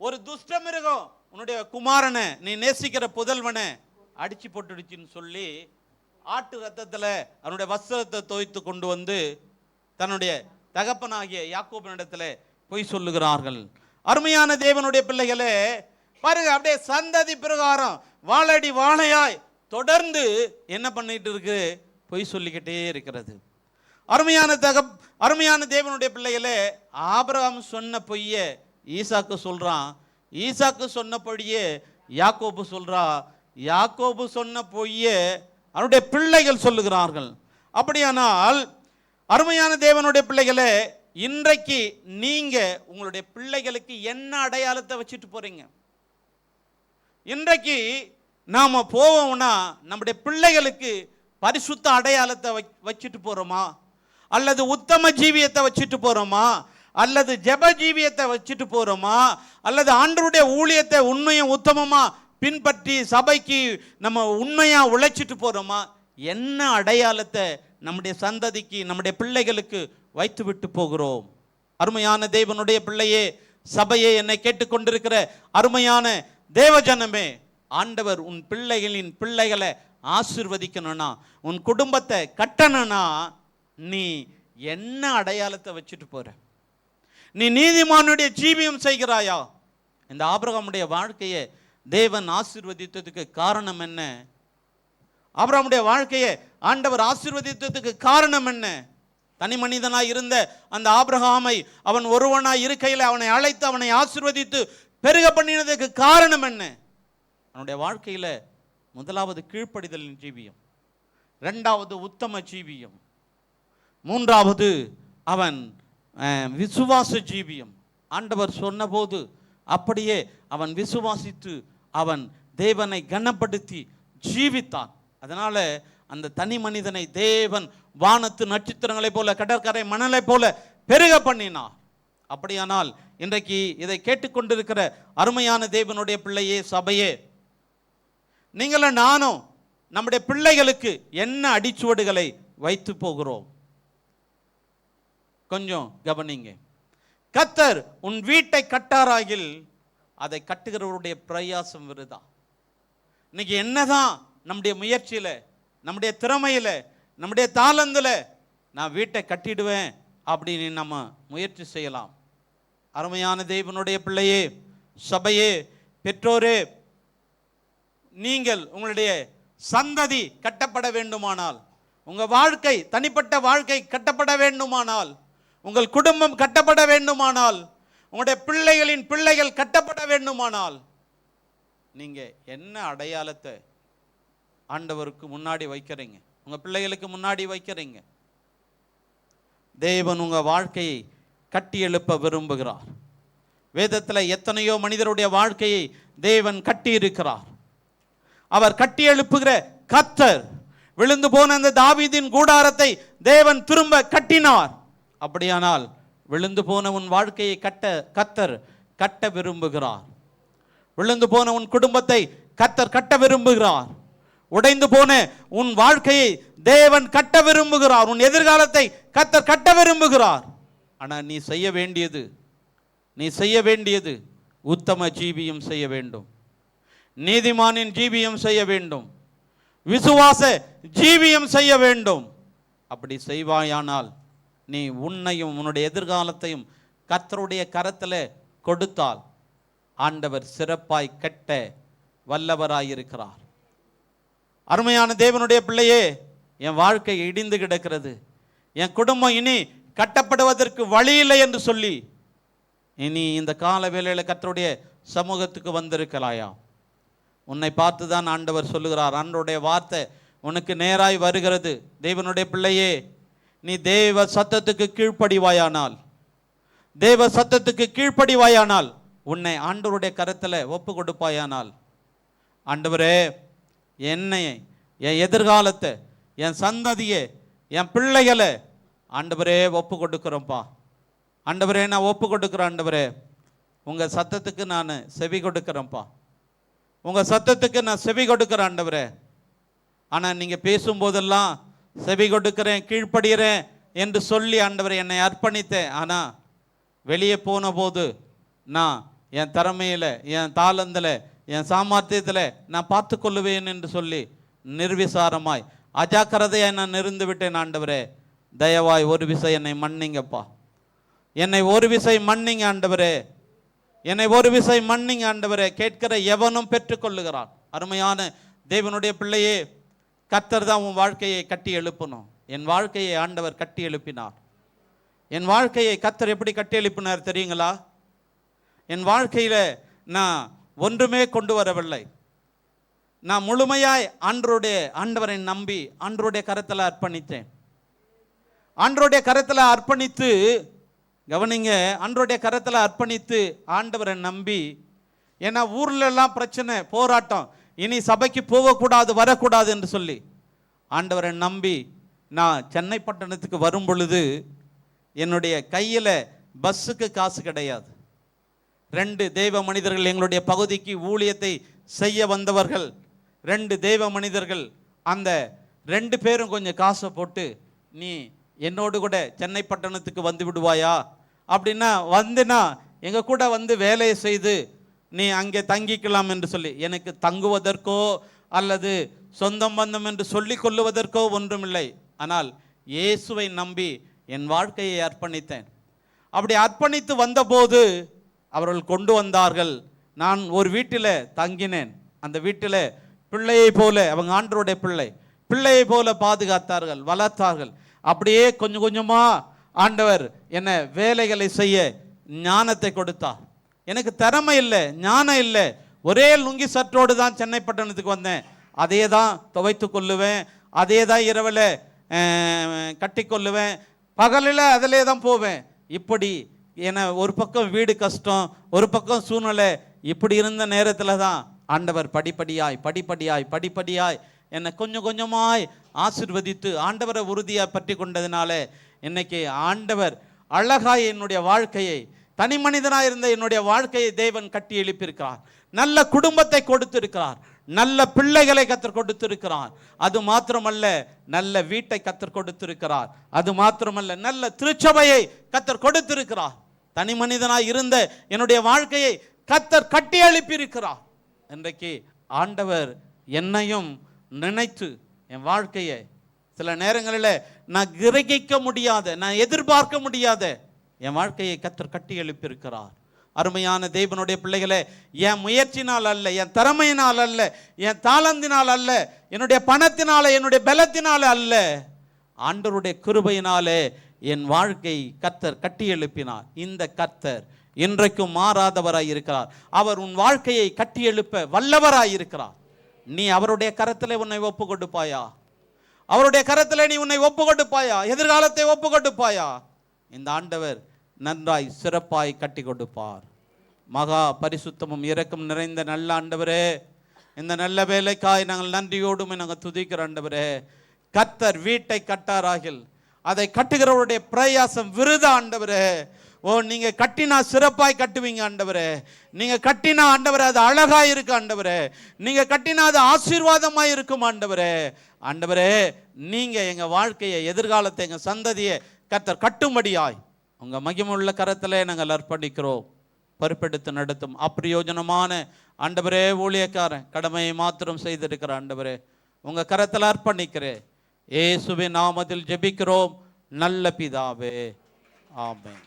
ஒரு துஷ்ட மிருகம் உன்னுடைய குமாரனை, நீ நேசிக்கிற புதல்வனை அடிச்சு போட்டுடுச்சின்னு சொல்லி ஆட்டு ரத்தத்தில் அவனுடைய வஸ்திரத்தை தோய்த்து கொண்டு வந்து தன்னுடைய தகப்பனாகிய யாக்கோபினிடத்தில் பொய் சொல்லுகிறார்கள். அருமையான தேவனுடைய பிள்ளைகளே பாருங்க, அப்படியே சந்ததி பிரகாரம் வாழடி வாழையாய் தொடர்ந்து என்ன பண்ணிட்டு இருக்கு, பொய் சொல்லிக்கிட்டே இருக்கிறது. அருமையான தேவனுடைய பிள்ளைகளே, ஆபிரகாம் சொன்ன பொய்ய ஈசாக்கு சொல்றான், ஈசாக்கு சொன்னபடியே யாக்கோபு சொல்றா, யாக்கோபு சொன்ன பொய்ய அவனுடைய பிள்ளைகள் சொல்லுகிறார்கள். அப்படியானால் அருமையான தேவனுடைய பிள்ளைகளே, இன்றைக்கு நீங்க உங்களுடைய பிள்ளைகளுக்கு என்ன அடையாளத்தை வச்சுட்டு போறீங்க? இன்றைக்கு நாம போவோம்னா நம்முடைய பிள்ளைகளுக்கு பரிசுத்த அடையாளத்தை வச்சுட்டு போறோமா, அல்லது உத்தம ஜீவியத்தை வச்சுட்டு போறோமா, அல்லது ஜெப ஜீவியத்தை வச்சுட்டு போறோமா, அல்லது ஆண்டவருடைய ஊழியத்தை உண்மையும் உத்தமமா பின்பற்றி சபைக்கு நம்ம உண்மையா உழைச்சிட்டு போறோமா? என்ன அடையாளத்தை நம்முடைய சந்ததிக்கு, நம்முடைய பிள்ளைகளுக்கு வைத்து விட்டு போகிறோம்? அருமையான தேவனுடைய பிள்ளையே, சபையே, என்னை கேட்டுக்கொண்டிருக்கிற அருமையான தேவஜனமே, ஆண்டவர் உன் பிள்ளைகளை ஆசீர்வதிக்கணும்னா, உன் குடும்பத்தை கட்டணும்னா, நீ என்ன அடையாளத்தை வச்சுட்டு போற? நீ நீதிமானுடைய ஜீவியம் செய்கிறாயா? இந்த ஆபிரகாமுடைய வாழ்க்கையை தேவன் ஆசீர்வதித்ததுக்கு காரணம் என்ன? ஆபிரகாமுடைய வாழ்க்கையை ஆண்டவர் ஆசீர்வதித்ததுக்கு காரணம் என்ன? தனி மனிதனாய் இருந்த அந்த ஆபிரகாமை அவன் ஒருவனாய் இருக்கையில் அவனை அழைத்து அவனை ஆசீர்வதித்து பெருக பண்ணினதுக்கு காரணம் என்ன? அவனுடைய வாழ்க்கையில முதலாவது கீழ்ப்படிதலின் ஜீவியம், இரண்டாவது உத்தம ஜீவியம், மூன்றாவது அவன் விசுவாச ஜீவியம். ஆண்டவர் சொன்னபோது அப்படியே அவன் விசுவாசித்து அவன் தேவனை கனப்படுத்தி ஜீவித்தான். அதனால அந்த தனி மனிதனை தேவன் வானத்து நட்சத்திரங்களைப் போல, கடற்கரை மணலை போல பெருக பண்ணினார். அப்படியானால் இன்றைக்கு இதை கேட்டுக்கொண்டிருக்கிற அருமையான தேவனுடைய பிள்ளையே, சபையே, நீங்களும் நானும் நம்முடைய பிள்ளைகளுக்கு என்ன அடிச்சுவடுகளை வைத்து போகிறோம்? கொஞ்சம் கவனிங்க. கர்த்தர் உன் வீட்டை கட்டாராகில் அதை கட்டுகிறவருடைய பிரயாசம் விருதா. இன்னைக்கு என்னதான் நம்முடைய முயற்சியில, நம்முடைய திறமையில, நம்முடைய தாளந்துல நான் வீட்டை கட்டிடுவேன் அப்படின்னு நம்ம முயற்சி செய்யலாம். அருமையான தேவனுடைய பிள்ளையே, சபையே, பெற்றோரே, நீங்கள் உங்களுடைய சந்ததி கட்டப்பட வேண்டுமானால், உங்க வாழ்க்கை, தனிப்பட்ட வாழ்க்கை கட்டப்பட வேண்டுமானால், உங்கள் குடும்பம் கட்டப்பட வேண்டுமானால், உங்களுடைய பிள்ளைகளின் பிள்ளைகள் கட்டப்பட வேண்டுமானால், நீங்க என்ன அடையாளத்தை ஆண்டவருக்கு முன்னாடி வைக்கிறீங்க? உங்க பிள்ளைகளுக்கு முன்னாடி வைக்கிறீங்க? தேவன் உங்க வாழ்க்கையை கட்டி எழுப்ப விரும்புகிறார். வேதத்தில் எத்தனையோ மனிதருடைய வாழ்க்கையை தேவன் கட்டி இருக்கிறார். அவர் கட்டி எழுப்புகிற கர்த்தர். விழுந்து போன அந்த தாவீதின் கூடாரத்தை தேவன் திரும்ப கட்டினார். அப்படியானால் விழுந்து போன உன் வாழ்க்கையை கர்த்தர் கட்ட விரும்புகிறார். விழுந்து போன உன் குடும்பத்தை கர்த்தர் கட்ட விரும்புகிறார். உடைந்து போன உன் வாழ்க்கையை தேவன் கட்ட விரும்புகிறார். உன் எதிர்காலத்தை கர்த்தர் கட்ட விரும்புகிறார். ஆனால் நீ செய்ய வேண்டியது உத்தம ஜீவியம் செய்ய வேண்டும், நீதிமானின் ஜீவியம் செய்ய வேண்டும், விசுவாச ஜீவியம் செய்ய வேண்டும். அப்படி செய்வாயானால் நீ உன்னையும் உன்னுடைய எதிர்காலத்தையும் கர்த்தருடைய கரத்தில் கொடுத்தால் ஆண்டவர் சிறப்பாய் கட்ட வல்லவராயிருக்கிறார். அருமையான தேவனுடைய பிள்ளையே, என் வாழ்க்கை இடிந்து கிடக்கிறது, என் குடும்பம் இனி கட்டப்படுவதற்கு வழி இல்லை என்று சொல்லி இனி இந்த கால வேளையில் கர்த்தருடைய சமூகத்துக்கு வந்திருக்கலாயா? உன்னை பார்த்து தான் ஆண்டவர் சொல்லுகிறார். ஆண்டவருடைய வார்த்தை உனக்கு நேராய் வருகிறது. தேவனுடைய பிள்ளையே, நீ தேவ சத்தத்துக்கு கீழ்ப்படிவாயானால், உன்னை ஆண்டவருடைய கரத்தில் ஒப்பு கொடுப்பாயானால், ஆண்டவரே, என்னை, என் எதிர்காலத்தை, என் சந்ததியை, என் பிள்ளைகளை ஆண்டவரே ஒப்பு கொடுக்குறோம்ப்பா. ஆண்டவரே, நான் ஒப்பு கொடுக்குறேன். ஆண்டவரே, உங்கள் சத்தத்துக்கு நான் செவி கொடுக்குறேன்ப்பா. உங்கள் சத்தத்துக்கு நான் செவி கொடுக்குறேன் ஆண்டவரே. ஆனால் நீங்கள் பேசும்போதெல்லாம் செவி கொடுக்குறேன், கீழ்ப்படுகிறேன் என்று சொல்லி ஆண்டவரே என்னை அர்ப்பணித்தேன். ஆனால் வெளியே போன போது நான் என் திறமையில், என் தாளந்தில், என் சாமர்த்தியத்தில் நான் பார்த்து கொள்ளுவேன் என்று சொல்லி நிர்விசாரமாய் அஜாக்கிரதையாய் நான் இருந்து விட்டேன். ஆண்டவரே, தயவாய் ஒரு விசை என்னை மன்னிங்கப்பா. என்னை ஒரு விசை மன்னிங்க ஆண்டவரே. என்னை ஒரு விசை மன்னிங்க ஆண்டவரே. கேட்கிற எவனும் பெற்றுக்கொள்ளுகிறான். அருமையான தேவனுடைய பிள்ளையே, கர்த்தர் தான் உன் வாழ்க்கையை கட்டி எழுப்பணும். என் வாழ்க்கையை ஆண்டவர் கட்டி எழுப்பினார். என் வாழ்க்கையை கர்த்தர் எப்படி கட்டி எழுப்பினார் தெரியுங்களா? என் வாழ்க்கையில் நான் ஒன்றுமே கொண்டு வரவில்லை. நான் முழுமையாய் ஆண்டவரை நம்பி ஆண்டவருடைய கரத்தில் அர்ப்பணித்தேன். ஆண்டவருடைய கரத்தில் அர்ப்பணித்து, கவனிங்க, ஆண்டவருடைய கரத்தில் அர்ப்பணித்து ஆண்டவரை நம்பி, ஏன்னா ஊர்ல எல்லாம் பிரச்சனை, போராட்டம், இனி சபைக்கு போகக்கூடாது, வரக்கூடாது என்று சொல்லி ஆண்டவரை நம்பி நான் சென்னை பட்டணத்துக்கு வரும் பொழுது என்னுடைய கையில் பஸ்ஸுக்கு காசு கிடையாது. 2 தெய்வ மனிதர்கள் எங்களுடைய பகுதிக்கு ஊழியத்தை செய்ய வந்தவர்கள், 2 தெய்வ மனிதர்கள். அந்த 2 பேரும் கொஞ்சம் காசை போட்டு, நீ என்னோடு கூட சென்னை பட்டணத்துக்கு வந்து விடுவாயா அப்படின்னா, வந்துனா எங்கள் கூட வந்து வேலையை செய்து நீ அங்கே தங்கிக்கலாம் என்று சொல்லி, எனக்கு தங்குவதற்கோ அல்லது சொந்தம் பந்தம் என்று சொல்லி கொள்ளுவதற்கோ ஒன்றுமில்லை. ஆனால் இயேசுவை நம்பி என் வாழ்க்கையை அர்ப்பணித்தேன். அப்படி அர்ப்பணித்து வந்தபோது அவர்கள் கொண்டு வந்தார்கள். நான் ஒரு வீட்டில் தங்கினேன். அந்த வீட்டில் பிள்ளையை போல, அவங்க ஆண்டவருடைய பிள்ளையை போல பாதுகாத்தார்கள், வளர்த்தார்கள். அப்படியே கொஞ்சம் கொஞ்சமாக ஆண்டவர் என்ன வேலைகளை செய்ய ஞானத்தை கொடுத்தார். எனக்கு திறமை இல்லை, ஞானம் இல்லை. ஒரே லுங்கி சற்றோடு தான் சென்னை பட்டணத்துக்கு வந்தேன். அதே தான் துவைத்து கொள்ளுவேன், அதே தான் இரவில் கட்டி கொள்ளுவேன், பகலில் அதிலே தான் போவேன். இப்படி ஏன்னா ஒரு பக்கம் வீடு கஷ்டம், ஒரு பக்கம் சூழ்நிலை, இப்படி இருந்த நேரத்தில் தான் ஆண்டவர் படிப்படியாய் என்னை கொஞ்சம் கொஞ்சமாய் ஆசீர்வதித்து ஆண்டவரை உறுதியாக பற்றி கொண்டதுனால இன்னைக்கு ஆண்டவர் அழகாய் என்னுடைய வாழ்க்கையை, தனி மனிதனாக இருந்த என்னுடைய வாழ்க்கையை தேவன் கட்டி எழுப்பியிருக்கிறார். நல்ல குடும்பத்தை கொடுத்திருக்கிறார், நல்ல பிள்ளைகளை கத்தர் கொடுத்திருக்கிறார். அது மாத்திரமல்ல, நல்ல வீட்டை கத்தர் கொடுத்திருக்கிறார். அது மாத்திரமல்ல, நல்ல திருச்சபையை கத்தர் கொடுத்திருக்கிறார். தனி மனிதனாய் இருந்த என்னுடைய வாழ்க்கையை கத்தர் கட்டி எழுப்பியிருக்கிறார். இன்றைக்கு ஆண்டவர் என்னையும் நினைத்து என் வாழ்க்கையை சில நேரங்களில் நான் கிரகிக்க முடியாத, நான் எதிர்பார்க்க முடியாத என் வாழ்க்கையை கத்தர் கட்டி எழுப்பியிருக்கிறார். அருமையான தேவனுடைய பிள்ளைகளே, என் முயற்சினால் அல்ல, என் திறமையினால் அல்ல, என் தாளந்தினால் அல்ல, என்னுடைய பணத்தினால, என்னுடைய பலத்தினால அல்ல, ஆண்டவருடைய கிருபையினாலே என் வாழ்க்கை கத்தர் கட்டி எழுப்பினார். இந்த கத்தர் இன்றைக்கும் மாறாதவராய் இருக்கிறார். அவர் உன் வாழ்க்கையை கட்டி எழுப்ப வல்லவராய் இருக்கிறார். நீ அவருடைய கரத்திலே உன்னை ஒப்பு கொடுப்பாயா? அவருடைய கரத்திலே நீ உன்னை ஒப்பு கொடுப்பாயா? எதிர்காலத்தை ஒப்பு கொடுப்பாயா? இந்த ஆண்டவர் நன்றாய் சிறப்பாய் கட்டி கொடுப்பார். மகா பரிசுத்தமும் இரக்கம் நிறைந்த நல்ல ஆண்டவரே, இந்த நல்ல வேலைக்காய் நாங்கள் நன்றியோடுமே நாங்கள் துதிக்கிற ஆண்டவரே. கர்த்தர் வீட்டை கட்டாராகில் அதை கட்டுகிறவருடைய பிரயாசம் விருதா ஆண்டவரே. ஓ, நீங்க கட்டினா சிறப்பாய் கட்டுவீங்க ஆண்டவரே. நீங்க கட்டினா ஆண்டவரே அது அழகாய் இருக்கு ஆண்டவரே. நீங்க கட்டினா அது ஆசீர்வாதமாய் இருக்கும் ஆண்டவரே. ஆண்டவரே, நீங்க எங்க வாழ்க்கையை, எதிர்காலத்தை, எங்க சந்ததியை கர்த்தர் கட்டும்படியாய் உங்க மகிமுள்ள கரத்திலே நாங்கள் அர்ப்பணிக்கிறோம். பொறுப்பெடுத்து நடத்தும் அப்பிரயோஜனமான ஆண்டவரே ஊழியக்காரன் கடமையை மாத்திரம் செய்திருக்கிற ஆண்டவரே, உங்க கரத்தில் அர்ப்பணிக்கிறேன். இயேசுவின் நாமத்தில் ஜெபிக்கிறோம் நல்ல பிதாவே, ஆமென்.